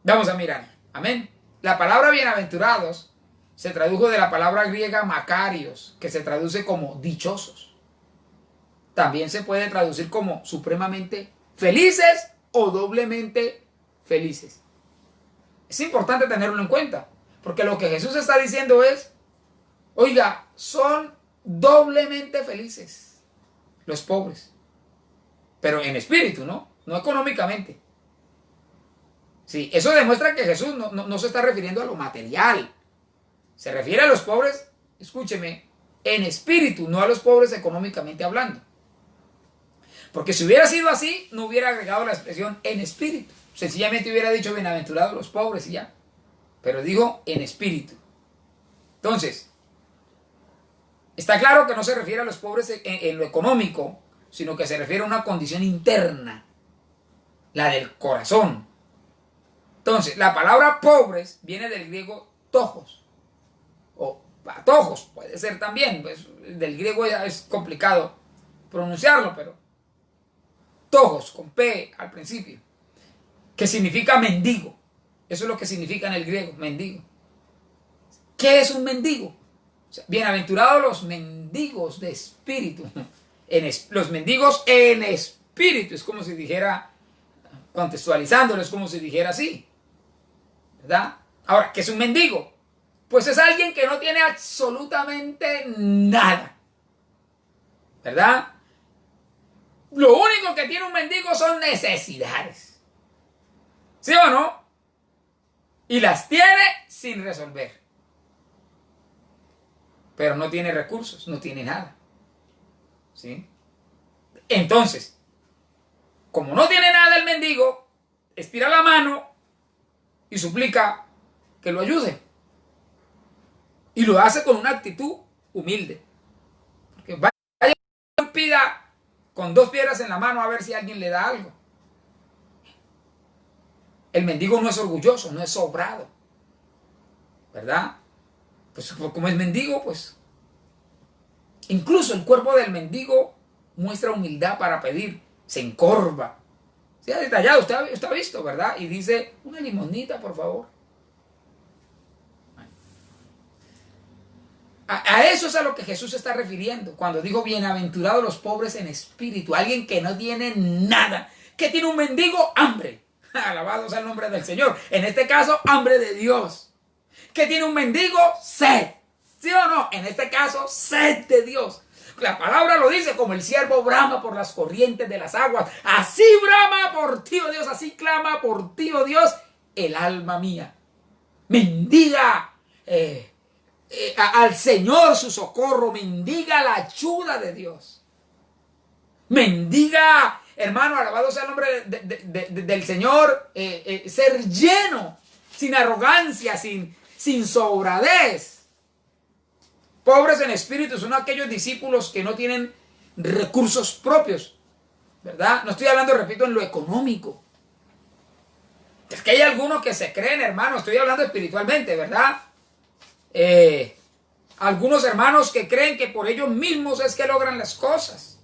vamos a mirar. Amén. La palabra bienaventurados se tradujo de la palabra griega makarios, que se traduce como dichosos. También se puede traducir como supremamente felices o doblemente felices. Es importante tenerlo en cuenta, porque lo que Jesús está diciendo es, oiga, son doblemente felices los pobres, pero en espíritu, ¿no? No económicamente. Sí, eso demuestra que Jesús no se está refiriendo a lo material. Se refiere a los pobres, escúcheme, en espíritu, no a los pobres económicamente hablando. Porque si hubiera sido así, no hubiera agregado la expresión en espíritu. Sencillamente hubiera dicho bienaventurados los pobres y ya. Pero dijo en espíritu. Entonces, está claro que no se refiere a los pobres en lo económico, sino que se refiere a una condición interna, la del corazón. Entonces, la palabra pobres viene del griego tojos, o patojos, puede ser también, pues del griego ya es complicado pronunciarlo, pero tojos, con P al principio, que significa mendigo. Eso es lo que significa en el griego, mendigo. ¿Qué es un mendigo? O sea, bienaventurados los mendigos de espíritu. Los mendigos en espíritu, es como si dijera, contextualizándolo, es como si dijera así, ¿verdad? Ahora, ¿qué es un mendigo? Pues es alguien que no tiene absolutamente nada, ¿verdad? Lo único que tiene un mendigo son necesidades. ¿Sí o no? Y las tiene sin resolver. Pero no tiene recursos, no tiene nada. ¿Sí? Entonces, como no tiene nada el mendigo, estira la mano y suplica que lo ayude. Y lo hace con una actitud humilde. Porque vaya y pida con 2 piedras en la mano a ver si alguien le da algo. El mendigo no es orgulloso, no es sobrado. ¿Verdad? Pues como es mendigo, pues. Incluso el cuerpo del mendigo muestra humildad para pedir. Se encorva. Se ha detallado, usted ha visto, ¿verdad? Y dice, una limonita, por favor. A eso es a lo que Jesús se está refiriendo cuando dijo bienaventurados los pobres en espíritu. Alguien que no tiene nada, que tiene un mendigo, hambre. Alabado sea el nombre del Señor. En este caso, hambre de Dios. Que tiene un mendigo, sed. ¿Sí o no? En este caso, sed de Dios. La palabra lo dice, como el siervo brama por las corrientes de las aguas. Así brama por ti, oh Dios, así clama por ti, oh Dios, el alma mía. Mendiga al Señor su socorro, mendiga la ayuda de Dios. Mendiga, hermano, alabado sea el nombre del Señor, ser lleno, sin arrogancia, sin sobradez. Pobres en espíritu son aquellos discípulos que no tienen recursos propios, ¿verdad? No estoy hablando, repito, en lo económico. Es que hay algunos que se creen, hermano, estoy hablando espiritualmente, ¿verdad? Algunos hermanos que creen que por ellos mismos es que logran las cosas.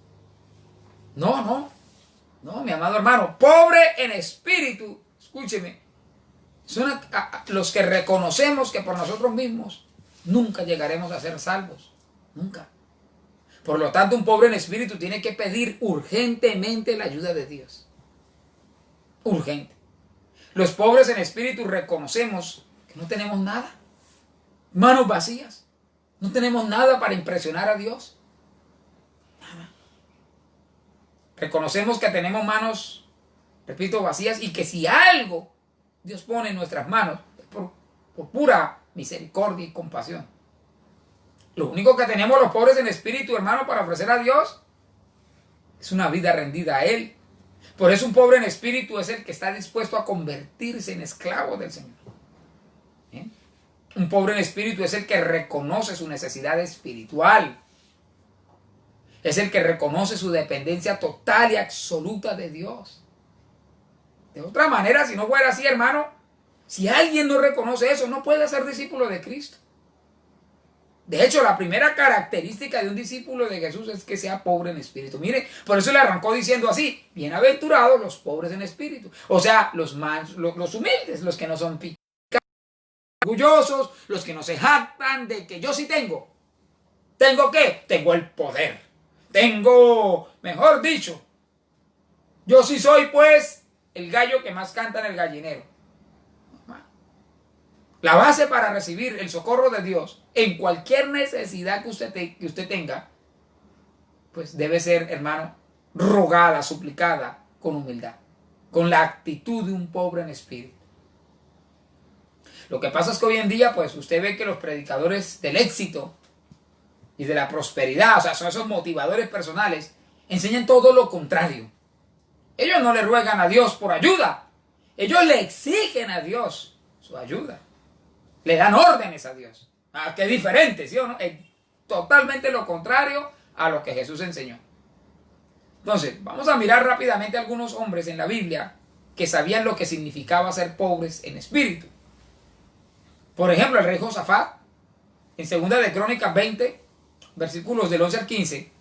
No, mi amado hermano, pobre en espíritu, escúcheme, son los que reconocemos que por nosotros mismos nunca llegaremos a ser salvos, nunca. Por lo tanto, un pobre en espíritu tiene que pedir urgentemente la ayuda de Dios. Urgente. Los pobres en espíritu reconocemos que no tenemos nada. Manos vacías. No tenemos nada para impresionar a Dios. Nada. Reconocemos que tenemos manos, repito, vacías, y que si algo Dios pone en nuestras manos es por pura misericordia y compasión. Lo único que tenemos los pobres en espíritu, hermano, para ofrecer a Dios es una vida rendida a Él. Por eso un pobre en espíritu es el que está dispuesto a convertirse en esclavo del Señor. ¿Bien? Un pobre en espíritu es el que reconoce su necesidad espiritual. Es el que reconoce su dependencia total y absoluta de Dios. De otra manera, si no fuera así, hermano, si alguien no reconoce eso, no puede ser discípulo de Cristo. De hecho, la primera característica de un discípulo de Jesús es que sea pobre en espíritu. Mire, por eso le arrancó diciendo así, bienaventurados los pobres en espíritu. O sea, los humildes, los que no son orgullosos, los que no se jactan de que yo sí tengo. ¿Tengo qué? Tengo el poder. Tengo, mejor dicho, yo sí soy pues el gallo que más canta en el gallinero. La base para recibir el socorro de Dios en cualquier necesidad que usted tenga, pues debe ser, hermano, rogada, suplicada con humildad, con la actitud de un pobre en espíritu. Lo que pasa es que hoy en día, pues usted ve que los predicadores del éxito y de la prosperidad, o sea, son esos motivadores personales, enseñan todo lo contrario. Ellos no le ruegan a Dios por ayuda, ellos le exigen a Dios su ayuda. Le dan órdenes a Dios. Qué diferente, ¿sí o no? Es totalmente lo contrario a lo que Jesús enseñó. Entonces, vamos a mirar rápidamente a algunos hombres en la Biblia que sabían lo que significaba ser pobres en espíritu. Por ejemplo, el rey Josafat, en 2 de Crónicas 20, versículos del 11 al 15.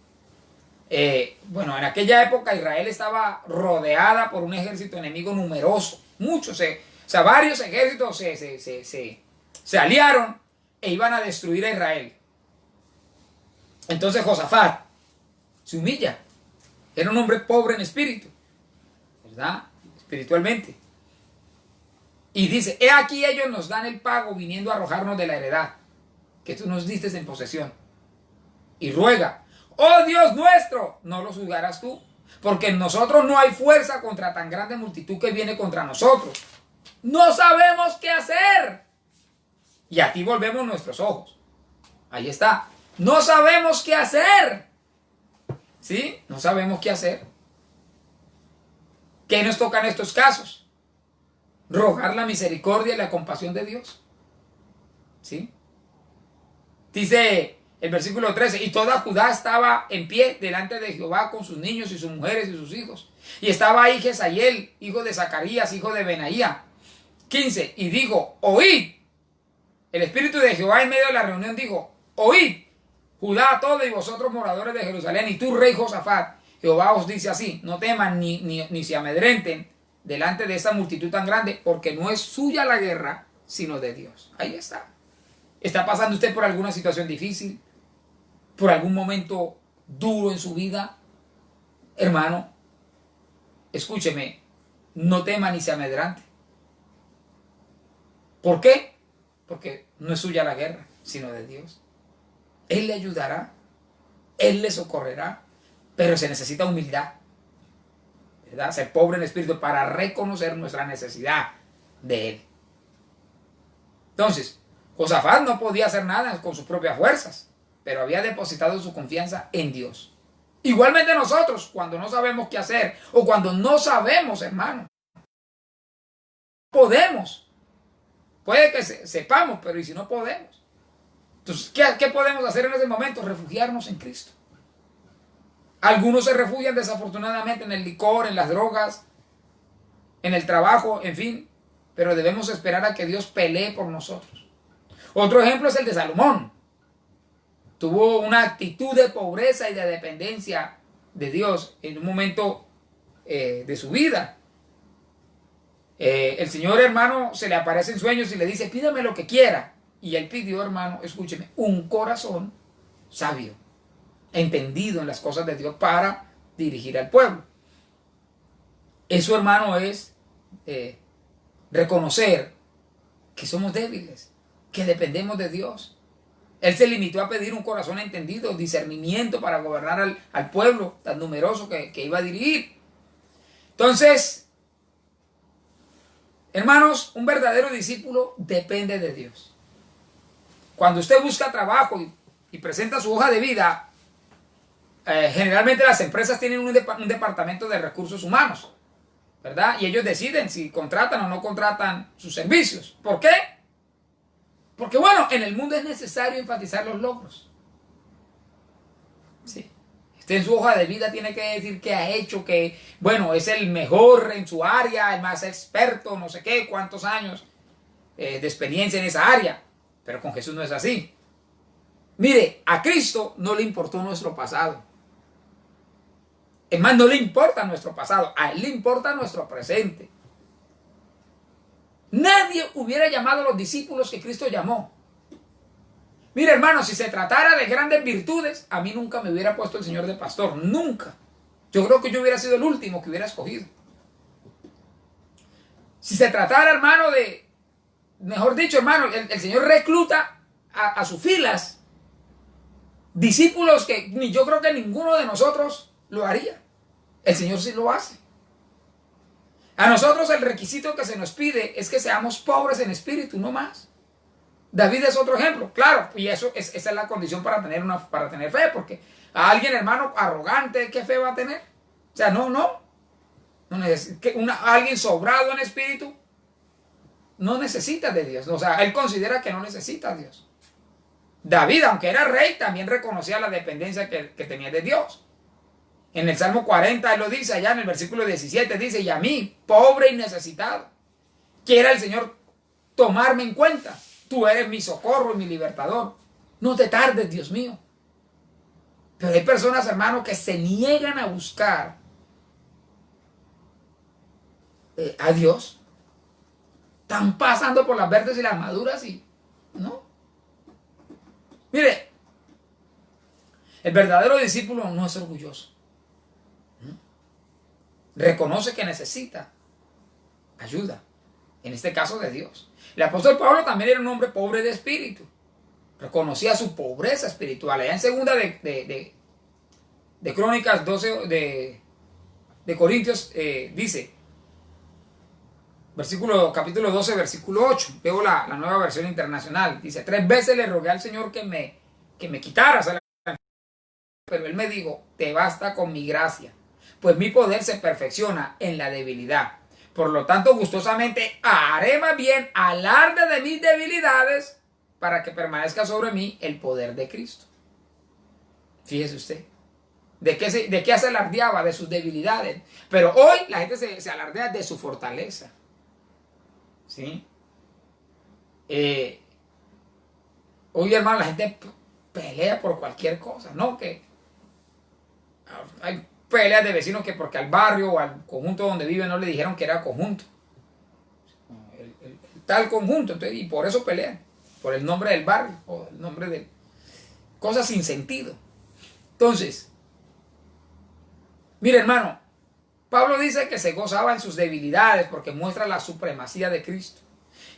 En aquella época Israel estaba rodeada por un ejército enemigo numeroso. Muchos, varios ejércitos se aliaron e iban a destruir a Israel. Entonces Josafat se humilla. Era un hombre pobre en espíritu, ¿verdad? Espiritualmente. Y dice, he aquí ellos nos dan el pago viniendo a arrojarnos de la heredad que tú nos diste en posesión. Y ruega, oh Dios nuestro, no los juzgarás tú, porque en nosotros no hay fuerza contra tan grande multitud que viene contra nosotros. No sabemos qué hacer. Y aquí volvemos nuestros ojos. Ahí está. No sabemos qué hacer. ¿Sí? No sabemos qué hacer. ¿Qué nos toca en estos casos? Rogar la misericordia y la compasión de Dios. ¿Sí? Dice el versículo 13, y toda Judá estaba en pie delante de Jehová con sus niños y sus mujeres y sus hijos. Y estaba ahí Jesaiel, hijo de Zacarías, hijo de Benaía. 15, y dijo, oíd. El Espíritu de Jehová en medio de la reunión dijo, oíd, Judá todo y vosotros moradores de Jerusalén, y tú rey Josafat. Jehová os dice así, no teman ni se amedrenten delante de esta multitud tan grande, porque no es suya la guerra, sino de Dios. Ahí está. ¿Está pasando usted por alguna situación difícil? ¿Por algún momento duro en su vida? Hermano, escúcheme, no tema ni se amedrante. ¿Por qué? Porque no es suya la guerra, sino de Dios. Él le ayudará, Él le socorrerá, pero se necesita humildad, ¿verdad? Ser pobre en espíritu para reconocer nuestra necesidad de Él. Entonces, Josafat no podía hacer nada con sus propias fuerzas, pero había depositado su confianza en Dios. Igualmente nosotros, cuando no sabemos qué hacer, o cuando no sabemos, hermano, podemos. Puede que sepamos, pero ¿y si no podemos? Entonces, ¿qué podemos hacer en ese momento? Refugiarnos en Cristo. Algunos se refugian desafortunadamente en el licor, en las drogas, en el trabajo, en fin, pero debemos esperar a que Dios pelee por nosotros. Otro ejemplo es el de Salomón. Tuvo una actitud de pobreza y de dependencia de Dios en un momento de su vida. El Señor, hermano, se le aparece en sueños y le dice, pídame lo que quiera. Y él pidió, hermano, escúcheme, un corazón sabio, entendido en las cosas de Dios para dirigir al pueblo. Eso, hermano, es reconocer que somos débiles, que dependemos de Dios. Él se limitó a pedir un corazón entendido, discernimiento para gobernar al pueblo tan numeroso que iba a dirigir. Entonces, hermanos, un verdadero discípulo depende de Dios. Cuando usted busca trabajo y presenta su hoja de vida, generalmente las empresas tienen un departamento de recursos humanos, ¿verdad? Y ellos deciden si contratan o no contratan sus servicios. ¿Por qué? Porque, bueno, en el mundo es necesario enfatizar los logros. Sí. Usted en su hoja de vida tiene que decir que ha hecho, que, bueno, es el mejor en su área, el más experto, no sé qué, cuántos años de experiencia en esa área. Pero con Jesús no es así. Mire, a Cristo no le importó nuestro pasado. Es más, no le importa nuestro pasado, a Él le importa nuestro presente. Nadie hubiera llamado a los discípulos que Cristo llamó. Mire, hermano, si se tratara de grandes virtudes, a mí nunca me hubiera puesto el Señor de pastor, nunca. Yo creo que yo hubiera sido el último que hubiera escogido. Si se tratara, hermano, mejor dicho, hermano, el Señor recluta a sus filas discípulos que ni yo creo que ninguno de nosotros lo haría. El Señor sí lo hace. A nosotros el requisito que se nos pide es que seamos pobres en espíritu, no más. David es otro ejemplo, claro, y esa es la condición para tener fe, porque a alguien, hermano, arrogante, ¿qué fe va a tener? O sea, alguien sobrado en espíritu no necesita de Dios. O sea, él considera que no necesita a Dios. David, aunque era rey, también reconocía la dependencia que tenía de Dios. En el Salmo 40, él lo dice allá en el versículo 17, dice, y a mí, pobre y necesitado, quiera el Señor tomarme en cuenta. Tú eres mi socorro y mi libertador. No te tardes, Dios mío. Pero hay personas, hermano, que se niegan a buscar a Dios. Están pasando por las verdes y las maduras y no. Mire, el verdadero discípulo no es orgulloso. Reconoce que necesita ayuda, en este caso de Dios. El apóstol Pablo también era un hombre pobre de espíritu. Reconocía su pobreza espiritual. Allá en segunda de Crónicas 12, de Corintios dice, capítulo 12, versículo 8, veo la nueva versión internacional, dice, 3 veces le rogué al Señor que me quitaras, pero Él me dijo, te basta con mi gracia, pues mi poder se perfecciona en la debilidad. Por lo tanto, gustosamente haré más bien alarde de mis debilidades para que permanezca sobre mí el poder de Cristo. Fíjese usted. ¿De qué se alardeaba? De sus debilidades. Pero hoy la gente se alardea de su fortaleza. ¿Sí? Hoy, hermano, la gente pelea por cualquier cosa, ¿no? Que hay peleas de vecinos que porque al barrio o al conjunto donde viven no le dijeron que era conjunto. El tal conjunto, entonces, y por eso pelean. Por el nombre del barrio o el nombre de cosas sin sentido. Entonces, mire, hermano, Pablo dice que se gozaba en sus debilidades porque muestra la supremacía de Cristo.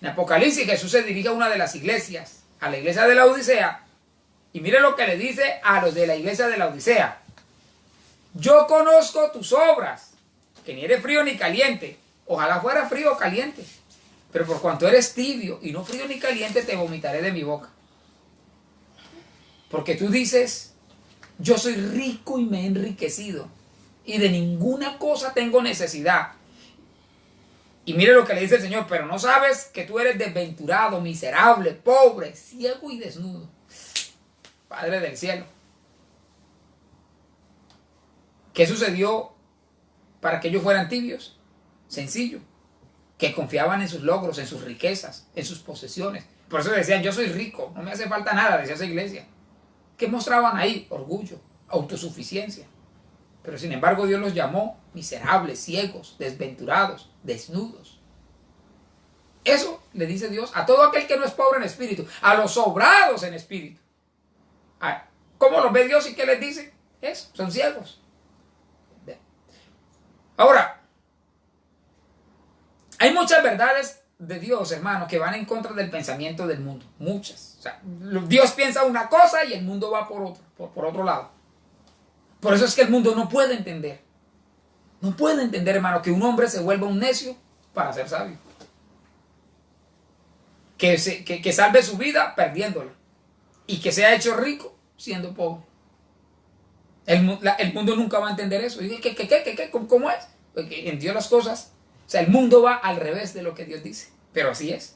En Apocalipsis Jesús se dirige a una de las iglesias, a la iglesia de la Odisea, y mire lo que le dice a los de la iglesia de la Odisea. Yo conozco tus obras, que ni eres frío ni caliente. Ojalá fuera frío o caliente, pero por cuanto eres tibio y no frío ni caliente, te vomitaré de mi boca. Porque tú dices, yo soy rico y me he enriquecido, y de ninguna cosa tengo necesidad. Y mire lo que le dice el Señor, pero no sabes que tú eres desventurado, miserable, pobre, ciego y desnudo. Padre del cielo. ¿Qué sucedió para que ellos fueran tibios? Sencillo. Que confiaban en sus logros, en sus riquezas, en sus posesiones. Por eso decían, yo soy rico, no me hace falta nada, decía esa iglesia. ¿Qué mostraban ahí? Orgullo, autosuficiencia. Pero sin embargo Dios los llamó miserables, ciegos, desventurados, desnudos. Eso le dice Dios a todo aquel que no es pobre en espíritu, a los sobrados en espíritu. ¿Cómo los ve Dios y qué les dice? Eso, son ciegos. Ahora, hay muchas verdades de Dios, hermanos, que van en contra del pensamiento del mundo. Muchas. O sea, Dios piensa una cosa y el mundo va por otro lado. Por eso es que el mundo no puede entender. No puede entender, hermano, que un hombre se vuelva un necio para ser sabio. Que salve su vida perdiéndola. Y que sea hecho rico siendo pobre. El mundo nunca va a entender eso. ¿Cómo es? Porque en Dios las cosas, o sea, el mundo va al revés de lo que Dios dice. Pero así es.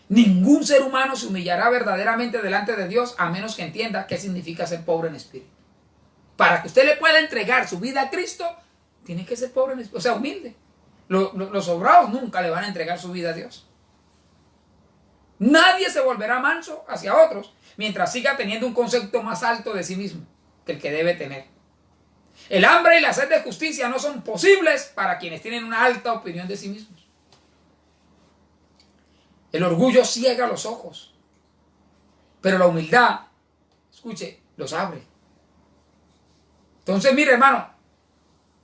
Ningún ser humano se humillará verdaderamente delante de Dios a menos que entienda qué significa ser pobre en espíritu. Para que usted le pueda entregar su vida a Cristo, tiene que ser pobre en espíritu, o sea, humilde. Los sobrados nunca le van a entregar su vida a Dios. Nadie se volverá manso hacia otros mientras siga teniendo un concepto más alto de sí mismo que el que debe tener. El hambre y la sed de justicia no son posibles para quienes tienen una alta opinión de sí mismos. El orgullo ciega los ojos, pero la humildad, escuche, los abre. Entonces, mire, hermano,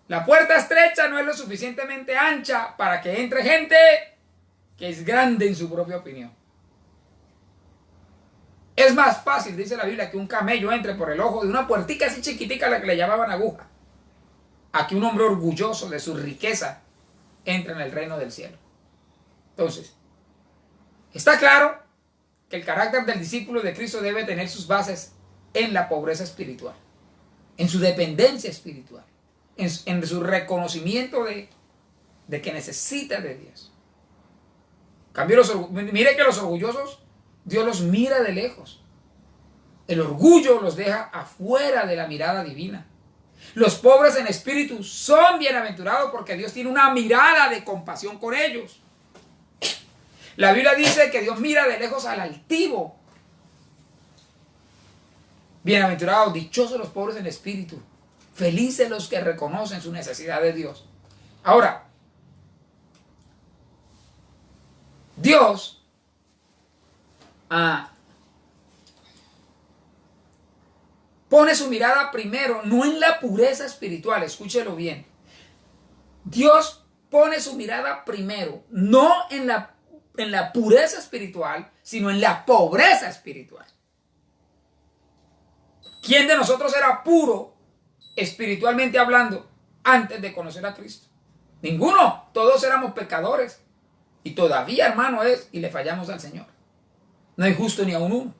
la puerta estrecha no es lo suficientemente ancha para que entre gente que es grande en su propia opinión. Es más fácil, dice la Biblia, que un camello entre por el ojo de una puertica así chiquitica a la que le llamaban aguja, a que un hombre orgulloso de su riqueza entre en el reino del cielo. Entonces, está claro que el carácter del discípulo de Cristo debe tener sus bases en la pobreza espiritual, en su dependencia espiritual, en su reconocimiento de que necesita de Dios. Mire que los orgullosos, Dios los mira de lejos. El orgullo los deja afuera de la mirada divina. Los pobres en espíritu son bienaventurados porque Dios tiene una mirada de compasión con ellos. La Biblia dice que Dios mira de lejos al altivo. Bienaventurados, dichosos los pobres en espíritu, felices los que reconocen su necesidad de Dios. Ahora, Dios pone su mirada primero, no en la pureza espiritual, escúchelo bien. Dios pone su mirada primero, no en la pureza espiritual, sino en la pobreza espiritual. ¿Quién de nosotros era puro espiritualmente hablando antes de conocer a Cristo? Ninguno. Todos éramos pecadores. Y todavía, hermano, y le fallamos al Señor. No hay justo ni aun uno.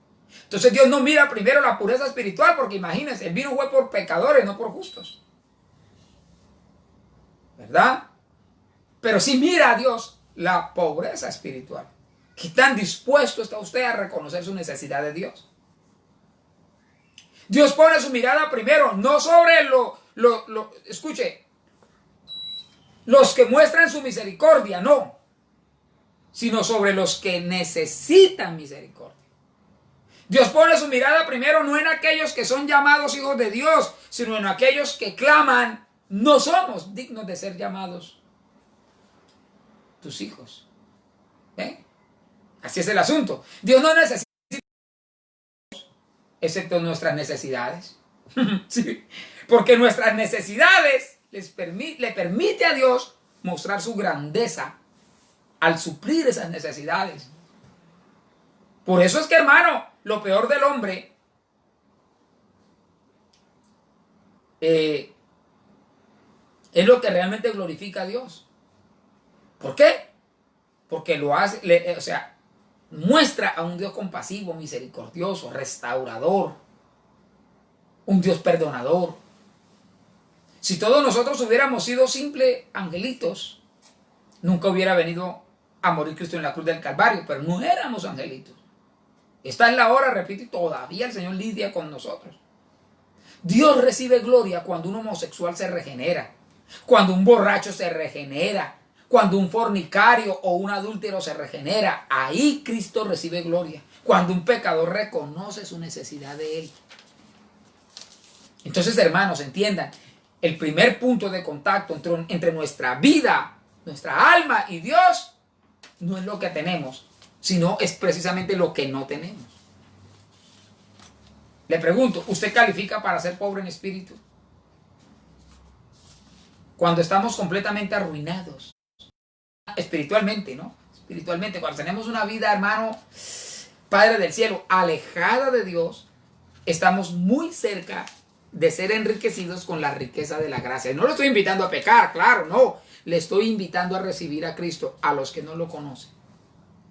Entonces Dios no mira primero la pureza espiritual, porque imagínense, el vino fue por pecadores, no por justos. ¿Verdad? Pero sí mira a Dios la pobreza espiritual. ¿Qué tan dispuesto está usted a reconocer su necesidad de Dios? Dios pone su mirada primero, no sobre escuche, los que muestran su misericordia, no, sino sobre los que necesitan misericordia. Dios pone su mirada primero no en aquellos que son llamados hijos de Dios, sino en aquellos que claman, no somos dignos de ser llamados tus hijos. ¿Eh? Así es el asunto. Dios no necesita, excepto nuestras necesidades. Sí. Porque nuestras necesidades le permite a Dios mostrar su grandeza al suplir esas necesidades. Por eso es que, hermano, lo peor del hombre es lo que realmente glorifica a Dios. ¿Por qué? Porque lo hace, muestra a un Dios compasivo, misericordioso, restaurador, un Dios perdonador. Si todos nosotros hubiéramos sido simples angelitos, nunca hubiera venido a morir Cristo en la cruz del Calvario, pero no éramos angelitos. Esta es la hora, repito, y todavía el Señor lidia con nosotros. Dios recibe gloria cuando un homosexual se regenera, cuando un borracho se regenera, cuando un fornicario o un adúltero se regenera. Ahí Cristo recibe gloria, cuando un pecador reconoce su necesidad de Él. Entonces, hermanos, entiendan, el primer punto de contacto entre nuestra vida, nuestra alma y Dios, no es lo que tenemos, sino es precisamente lo que no tenemos. Le pregunto, ¿usted califica para ser pobre en espíritu? Cuando estamos completamente arruinados, espiritualmente, ¿no? Espiritualmente, cuando tenemos una vida, hermano, Padre del cielo, alejada de Dios, estamos muy cerca de ser enriquecidos con la riqueza de la gracia. No lo estoy invitando a pecar, claro, no. Le estoy invitando a recibir a Cristo, a los que no lo conocen.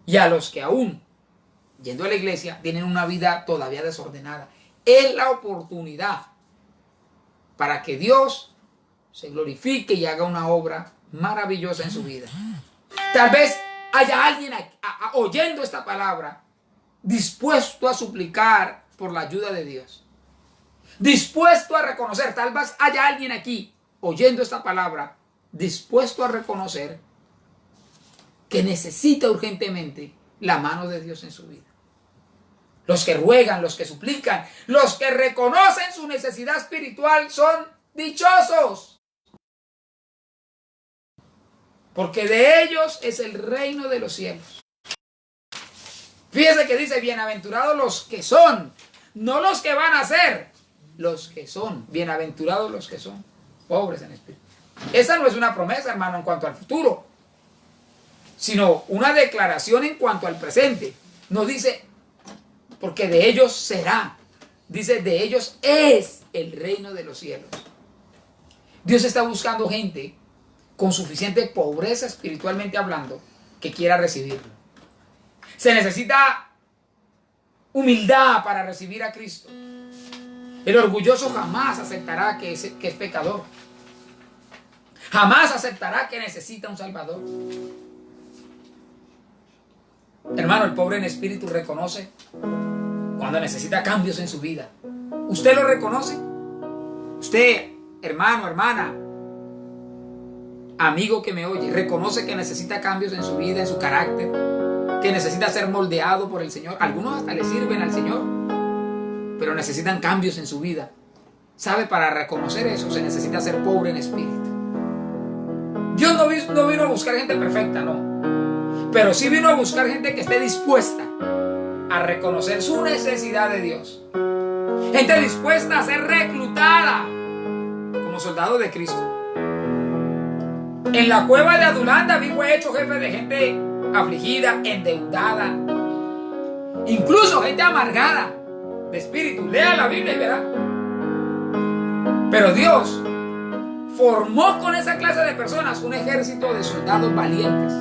Y a los que aún, yendo a la iglesia, tienen una vida todavía desordenada. Es la oportunidad para que Dios se glorifique y haga una obra maravillosa en su vida. Tal vez haya alguien oyendo esta palabra, dispuesto a suplicar por la ayuda de Dios. Dispuesto a reconocer, tal vez haya alguien aquí oyendo esta palabra, dispuesto a reconocer que necesita urgentemente la mano de Dios en su vida. Los que ruegan, los que suplican, los que reconocen su necesidad espiritual son dichosos, porque de ellos es el reino de los cielos. Fíjese que dice, bienaventurados los que son, no los que van a ser, los que son. Bienaventurados los que son pobres en espíritu. Esa no es una promesa, hermano, en cuanto al futuro, sino una declaración en cuanto al presente. No dice, porque de ellos será. Dice, de ellos es el reino de los cielos. Dios está buscando gente con suficiente pobreza espiritualmente hablando que quiera recibirlo. Se necesita humildad para recibir a Cristo. El orgulloso jamás aceptará que es pecador. Jamás aceptará que necesita un Salvador. Hermano, el pobre en espíritu reconoce cuando necesita cambios en su vida. ¿Usted lo reconoce? Usted, hermano, hermana, amigo que me oye, reconoce que necesita cambios en su vida, en su carácter, que necesita ser moldeado por el Señor. Algunos hasta le sirven al Señor, pero necesitan cambios en su vida. ¿Sabe? Para reconocer eso se necesita ser pobre en espíritu. Dios no vino a buscar gente perfecta, no. Pero sí vino a buscar gente que esté dispuesta a reconocer su necesidad de Dios. Gente dispuesta a ser reclutada como soldado de Cristo. En la cueva de Adulán, David fue hecho jefe de gente afligida, endeudada, incluso gente amargada de espíritu. Lea la Biblia y verá. Pero Dios formó con esa clase de personas un ejército de soldados valientes,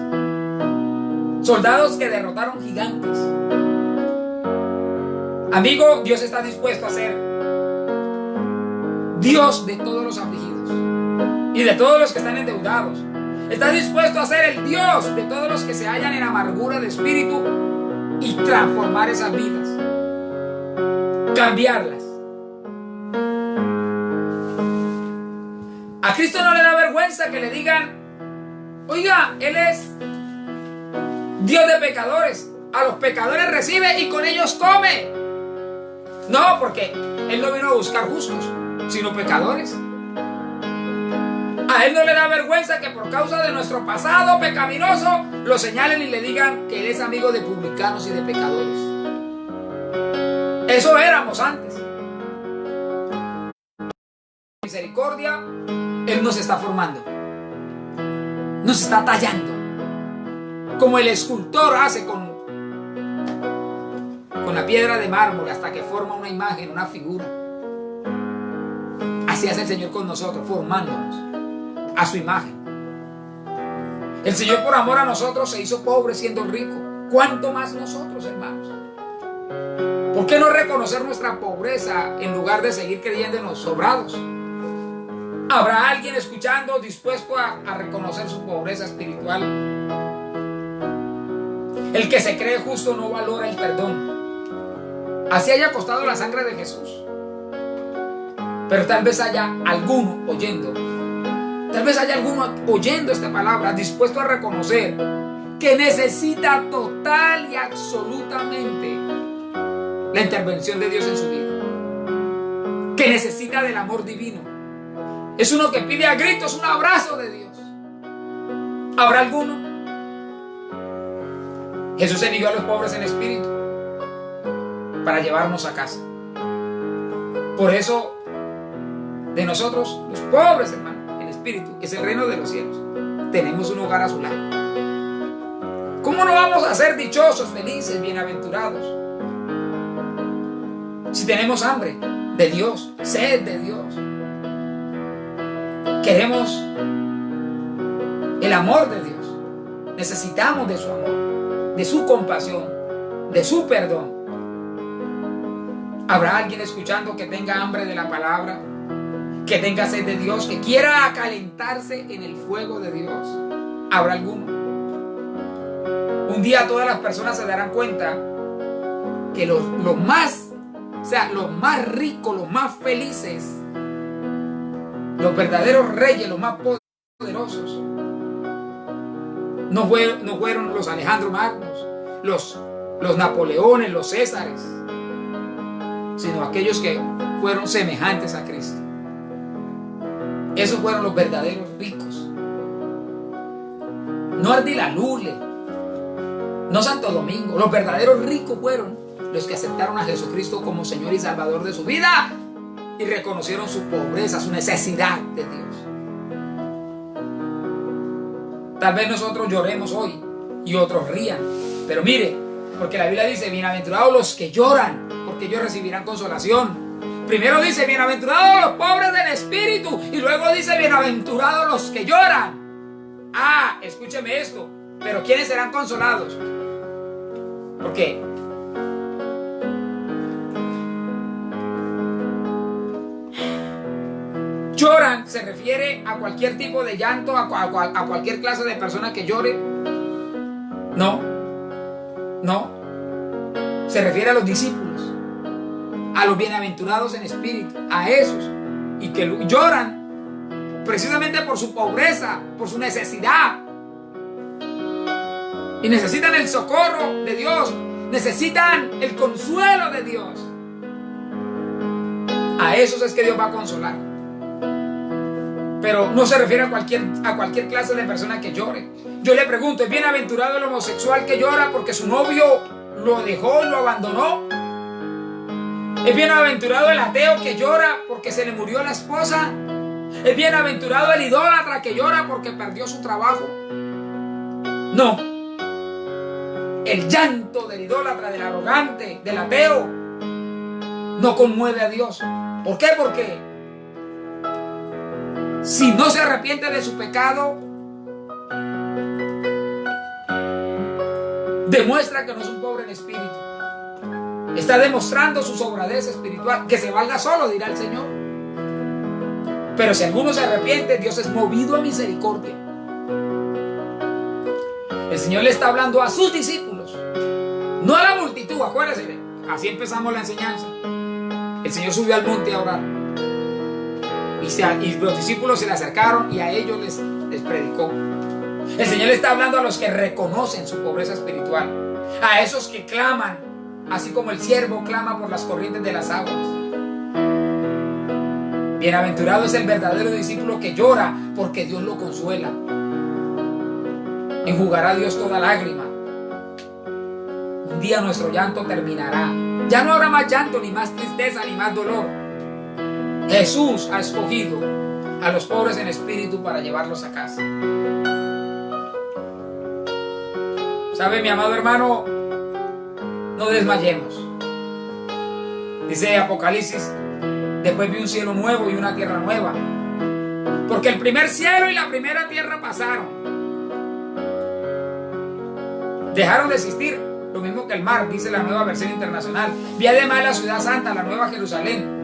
soldados que derrotaron gigantes. Amigo, Dios está dispuesto a ser Dios de todos los afligidos y de todos los que están endeudados. Está dispuesto a ser el Dios de todos los que se hallan en amargura de espíritu y transformar esas vidas, cambiarlas. A Cristo no le da vergüenza que le digan: oiga, Él es Dios de pecadores, a los pecadores recibe y con ellos come. No, porque Él no vino a buscar justos, sino pecadores. A Él no le da vergüenza que por causa de nuestro pasado pecaminoso lo señalen y le digan que Él es amigo de publicanos y de pecadores. Eso éramos antes. Misericordia, Él nos está formando, nos está tallando, como el escultor hace con la piedra de mármol hasta que forma una imagen, una figura. Así hace el Señor con nosotros, formándonos a su imagen. El Señor, por amor a nosotros, se hizo pobre siendo rico. ¿Cuánto más nosotros, hermanos? ¿Por qué no reconocer nuestra pobreza en lugar de seguir creyéndonos sobrados? ¿Habrá alguien escuchando dispuesto a reconocer su pobreza espiritual? El que se cree justo no valora el perdón. Así haya costado la sangre de Jesús. Pero tal vez haya alguno oyendo. Tal vez haya alguno oyendo esta palabra dispuesto a reconocer que necesita total y absolutamente la intervención de Dios en su vida. Que necesita del amor divino. Es uno que pide a gritos un abrazo de Dios. ¿Habrá alguno? Jesús envió a los pobres en espíritu para llevarnos a casa. Por eso, de nosotros, los pobres, hermano, en espíritu, es el reino de los cielos. Tenemos un hogar a su lado. ¿Cómo no vamos a ser dichosos, felices, bienaventurados? Si tenemos hambre de Dios, sed de Dios. Queremos el amor de Dios. Necesitamos de su amor, de su compasión, de su perdón. ¿Habrá alguien escuchando que tenga hambre de la palabra? Que tenga sed de Dios, que quiera acalentarse en el fuego de Dios. ¿Habrá alguno? Un día todas las personas se darán cuenta que los más ricos, los más felices, los verdaderos reyes, los más poderosos, no fueron los Alejandro Magnos, los Napoleones, los Césares, sino aquellos que fueron semejantes a Cristo. Esos fueron los verdaderos ricos. No Ardilalule, no Santo Domingo. Los verdaderos ricos fueron los que aceptaron a Jesucristo como Señor y Salvador de su vida y reconocieron su pobreza, su necesidad de Dios. Tal vez nosotros lloremos hoy y otros rían, pero mire, porque la Biblia dice: bienaventurados los que lloran, porque ellos recibirán consolación. Primero dice: bienaventurados los pobres en espíritu, y luego dice: bienaventurados los que lloran. Ah, escúcheme esto, pero ¿quiénes serán consolados? Porque lloran se refiere a cualquier tipo de llanto, a cualquier clase de persona que llore. No, se refiere a los discípulos, a los bienaventurados en espíritu, a esos, y que lloran precisamente por su pobreza, por su necesidad, y necesitan el socorro de Dios, necesitan el consuelo de Dios. A esos es que Dios va a consolar. Pero no se refiere a cualquier clase de persona que llore. Yo le pregunto: ¿es bienaventurado el homosexual que llora porque su novio lo dejó, lo abandonó? ¿Es bienaventurado el ateo que llora porque se le murió la esposa? ¿Es bienaventurado el idólatra que llora porque perdió su trabajo? No. El llanto del idólatra, del arrogante, del ateo, no conmueve a Dios. ¿Por qué? Porque Si no se arrepiente de su pecado, demuestra que no es un pobre en espíritu. Está demostrando su sobradez espiritual. Que se valga solo, dirá el Señor. Pero si alguno se arrepiente, Dios es movido a misericordia. El Señor le está hablando a sus discípulos, no a la multitud. Acuérdense, así empezamos la enseñanza. El Señor subió al monte a orar. Y los discípulos se le acercaron y a ellos les predicó. El Señor le está hablando a los que reconocen su pobreza espiritual, a esos que claman, así como el siervo clama por las corrientes de las aguas. Bienaventurado es el verdadero discípulo que llora porque Dios lo consuela. Enjugará Dios toda lágrima. Un día nuestro llanto terminará. Ya no habrá más llanto, ni más tristeza, ni más dolor. Jesús ha escogido a los pobres en espíritu para llevarlos a casa. ¿Sabe, mi amado hermano? No desmayemos. Dice Apocalipsis: después vi un cielo nuevo y una tierra nueva, porque el primer cielo y la primera tierra pasaron. Dejaron de existir, lo mismo que el mar, dice la Nueva Versión Internacional. Vi además la ciudad santa, la Nueva Jerusalén.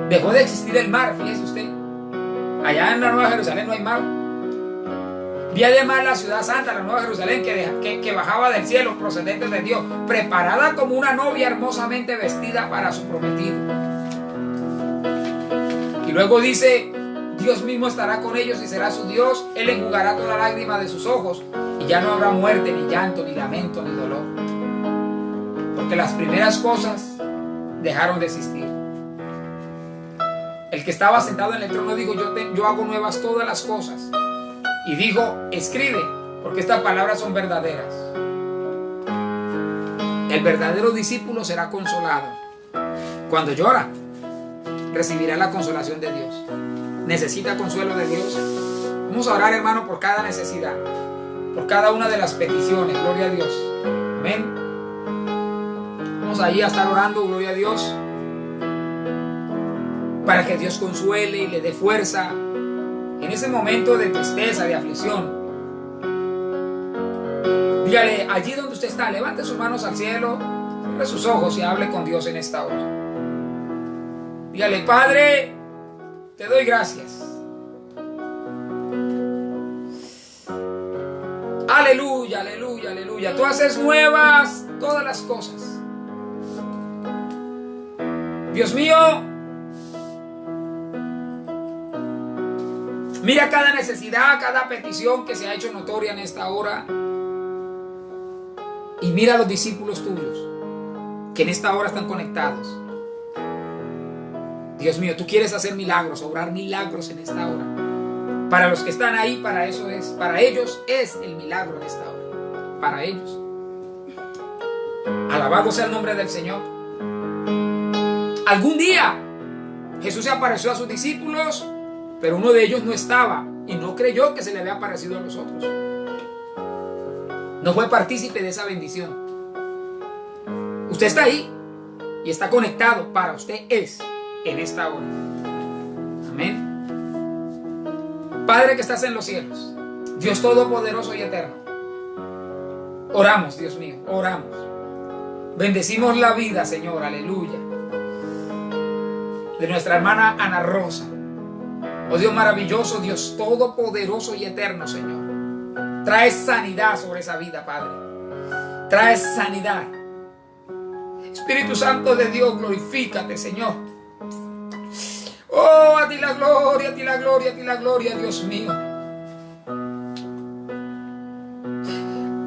Dejó de existir el mar, fíjese usted. Allá en la Nueva Jerusalén no hay mar. Vi además la ciudad santa, la Nueva Jerusalén, que bajaba del cielo, procedente de Dios, preparada como una novia hermosamente vestida para su prometido. Y luego dice: Dios mismo estará con ellos y será su Dios. Él enjugará toda lágrima de sus ojos, y ya no habrá muerte, ni llanto, ni lamento, ni dolor, porque las primeras cosas dejaron de existir. El que estaba sentado en el trono dijo: yo hago nuevas todas las cosas. Y dijo: escribe, porque estas palabras son verdaderas. El verdadero discípulo será consolado. Cuando llora, recibirá la consolación de Dios. ¿Necesita consuelo de Dios? Vamos a orar, hermano, por cada necesidad, por cada una de las peticiones. Gloria a Dios. Amén. Vamos allí a estar orando, gloria a Dios, para que Dios consuele y le dé fuerza en ese momento de tristeza, de aflicción. Dígale, allí donde usted está, levante sus manos al cielo, cierre sus ojos y hable con Dios en esta hora. Dígale: Padre, te doy gracias. Aleluya, aleluya, aleluya. Tú haces nuevas todas las cosas. Dios mío, mira cada necesidad, cada petición que se ha hecho notoria en esta hora. Y mira a los discípulos tuyos que en esta hora están conectados. Dios mío, tú quieres hacer milagros, obrar milagros en esta hora. Para los que están ahí, para eso es. Para ellos es el milagro en esta hora. Para ellos. Alabado sea el nombre del Señor. Algún día Jesús se apareció a sus discípulos, pero uno de ellos no estaba y no creyó que se le había aparecido a los otros. No fue partícipe de esa bendición. Usted está ahí y está conectado. Para usted es en esta hora. Amén. Padre que estás en los cielos, Dios todopoderoso y eterno, oramos, Dios mío, oramos. Bendecimos la vida, Señor, aleluya, de nuestra hermana Ana Rosa. Oh Dios maravilloso, Dios todopoderoso y eterno, Señor. Trae sanidad sobre esa vida, Padre. Trae sanidad. Espíritu Santo de Dios, glorifícate, Señor. Oh, a ti la gloria, a ti la gloria, a ti la gloria, Dios mío.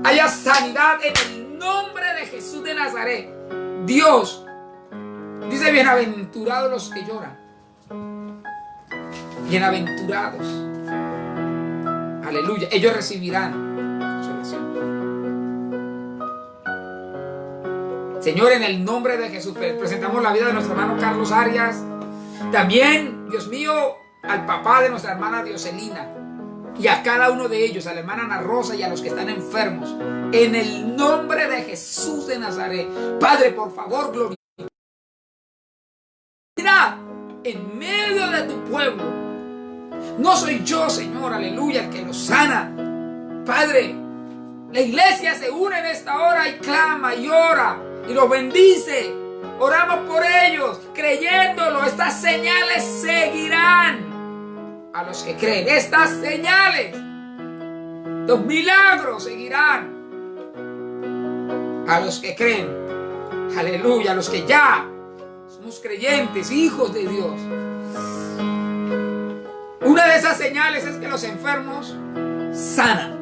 Haya sanidad en el nombre de Jesús de Nazaret. Dios dice: bienaventurados los que lloran. Bienaventurados. Aleluya. Ellos recibirán consolación. Señor, en el nombre de Jesús presentamos la vida de nuestro hermano Carlos Arias. También, Dios mío, al papá de nuestra hermana Dioselina. Y a cada uno de ellos, a la hermana Ana Rosa y a los que están enfermos. En el nombre de Jesús de Nazaret. Padre, por favor, glorifica en medio de de tu pueblo. No soy yo, Señor, aleluya, el que los sana. Padre, la iglesia se une en esta hora y clama y ora y los bendice. Oramos por ellos, creyéndolo. Estas señales seguirán a los que creen. Estas señales, los milagros seguirán a los que creen. Aleluya, a los que ya somos creyentes, hijos de Dios. Una de esas señales es que los enfermos sanan.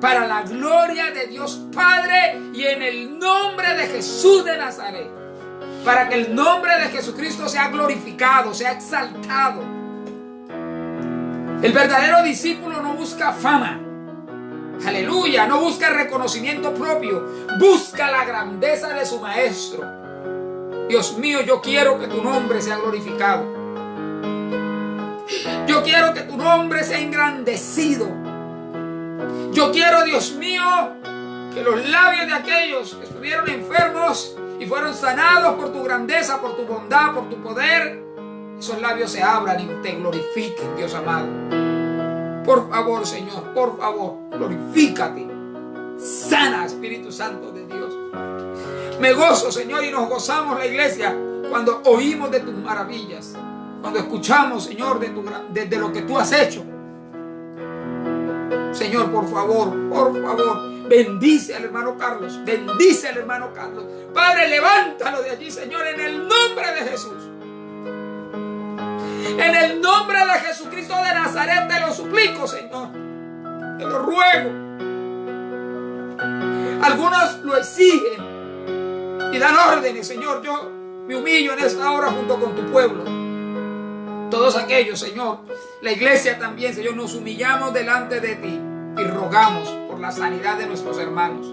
Para la gloria de Dios Padre y en el nombre de Jesús de Nazaret. Para que el nombre de Jesucristo sea glorificado, sea exaltado. El verdadero discípulo no busca fama. Aleluya, no busca reconocimiento propio. Busca la grandeza de su maestro. Dios mío, yo quiero que tu nombre sea glorificado. Yo quiero que tu nombre sea engrandecido. Yo quiero, Dios mío, que los labios de aquellos que estuvieron enfermos y fueron sanados por tu grandeza, por tu bondad, por tu poder, esos labios se abran y te glorifiquen, Dios amado. Por favor, Señor, por favor, glorifícate. Sana, Espíritu Santo de Dios. Me gozo, Señor, y nos gozamos la iglesia cuando oímos de tus maravillas, cuando escuchamos, Señor, de lo que tú has hecho. Señor, por favor, bendice al hermano Carlos, bendice al hermano Carlos. Padre, levántalo de allí, Señor, en el nombre de Jesús. En el nombre de Jesucristo de Nazaret te lo suplico, Señor. Te lo ruego. Algunos lo exigen y dan órdenes, Señor. Yo me humillo en esta hora junto con tu pueblo. Todos aquellos, Señor, la iglesia también, Señor, nos humillamos delante de ti y rogamos por la sanidad de nuestros hermanos.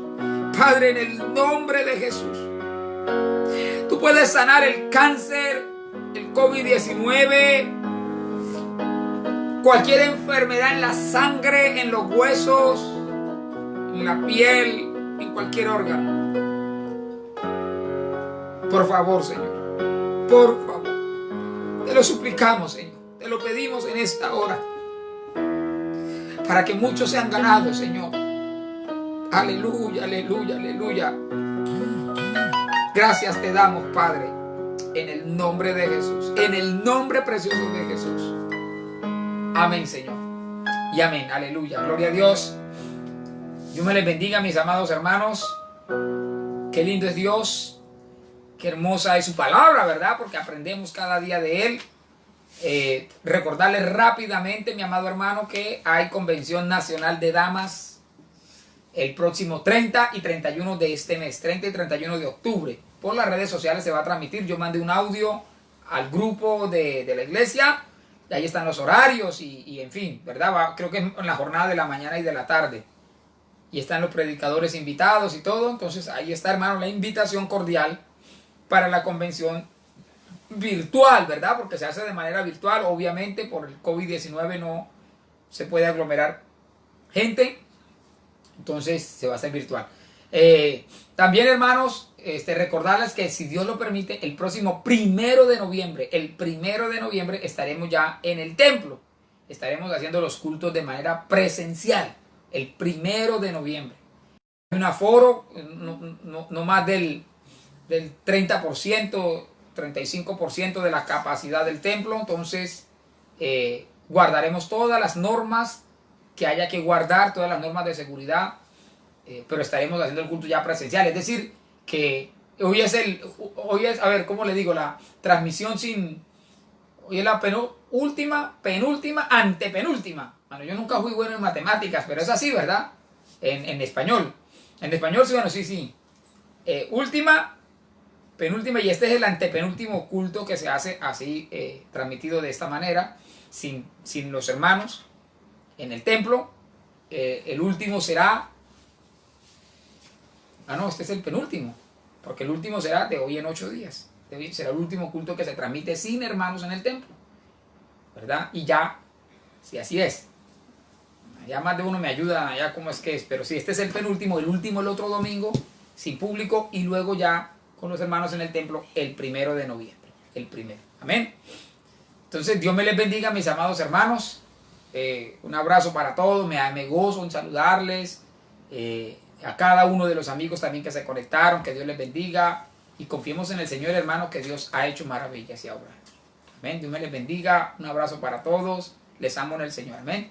Padre, en el nombre de Jesús, tú puedes sanar el cáncer, el COVID-19, cualquier enfermedad en la sangre, en los huesos, en la piel, en cualquier órgano. Por favor, Señor, por favor. Te lo suplicamos, Señor. Te lo pedimos en esta hora. Para que muchos sean ganados, Señor. Aleluya, aleluya, aleluya. Gracias te damos, Padre. En el nombre de Jesús. En el nombre precioso de Jesús. Amén, Señor. Y amén. Aleluya. Gloria a Dios. Dios me les bendiga, mis amados hermanos. Qué lindo es Dios. Qué hermosa es su palabra, ¿verdad? Porque aprendemos cada día de Él. Recordarles rápidamente, mi amado hermano, que hay Convención Nacional de Damas el próximo 30 y 31 de este mes, 30 y 31 de octubre. Por las redes sociales se va a transmitir. Yo mandé un audio al grupo de la iglesia. Y ahí están los horarios y en fin, ¿verdad? Creo que en la jornada de la mañana y de la tarde. Y están los predicadores invitados y todo. Entonces ahí está, hermano, la invitación cordial para la convención virtual, ¿verdad? Porque se hace de manera virtual. Obviamente por el COVID-19 no se puede aglomerar gente. Entonces se va a hacer virtual. También, hermanos, recordarles que si Dios lo permite, el próximo 1 de noviembre, estaremos ya en el templo. Estaremos haciendo los cultos de manera presencial. El 1 de noviembre. Hay un aforo, no más del 30%, 35% de la capacidad del templo. Entonces guardaremos todas las normas que haya que guardar, todas las normas de seguridad, pero estaremos haciendo el culto ya presencial. Es decir, que hoy es, a ver, ¿cómo le digo? La transmisión hoy es la penúltima, antepenúltima. Bueno, yo nunca fui bueno en matemáticas, pero es así, ¿verdad? En español. En español, sí, bueno, sí. Última, penúltima, y este es el antepenúltimo culto que se hace así, transmitido de esta manera, sin los hermanos en el templo. El último será... este es el penúltimo, porque el último será de hoy en 8 días. Será el último culto que se transmite sin hermanos en el templo, ¿verdad? Y ya, si así es, ya más de uno me ayuda, ya cómo es que es, pero si este es el penúltimo, el último el otro domingo, sin público, y luego ya con los hermanos en el templo el 1 de noviembre, el primero. Amén. Entonces, Dios me les bendiga, mis amados hermanos. Un abrazo para todos. Me gozo en saludarles. A cada uno de los amigos también que se conectaron. Que Dios les bendiga. Y confiemos en el Señor, hermanos, que Dios ha hecho maravillas y ahora. Amén. Dios me les bendiga. Un abrazo para todos. Les amo en el Señor. Amén.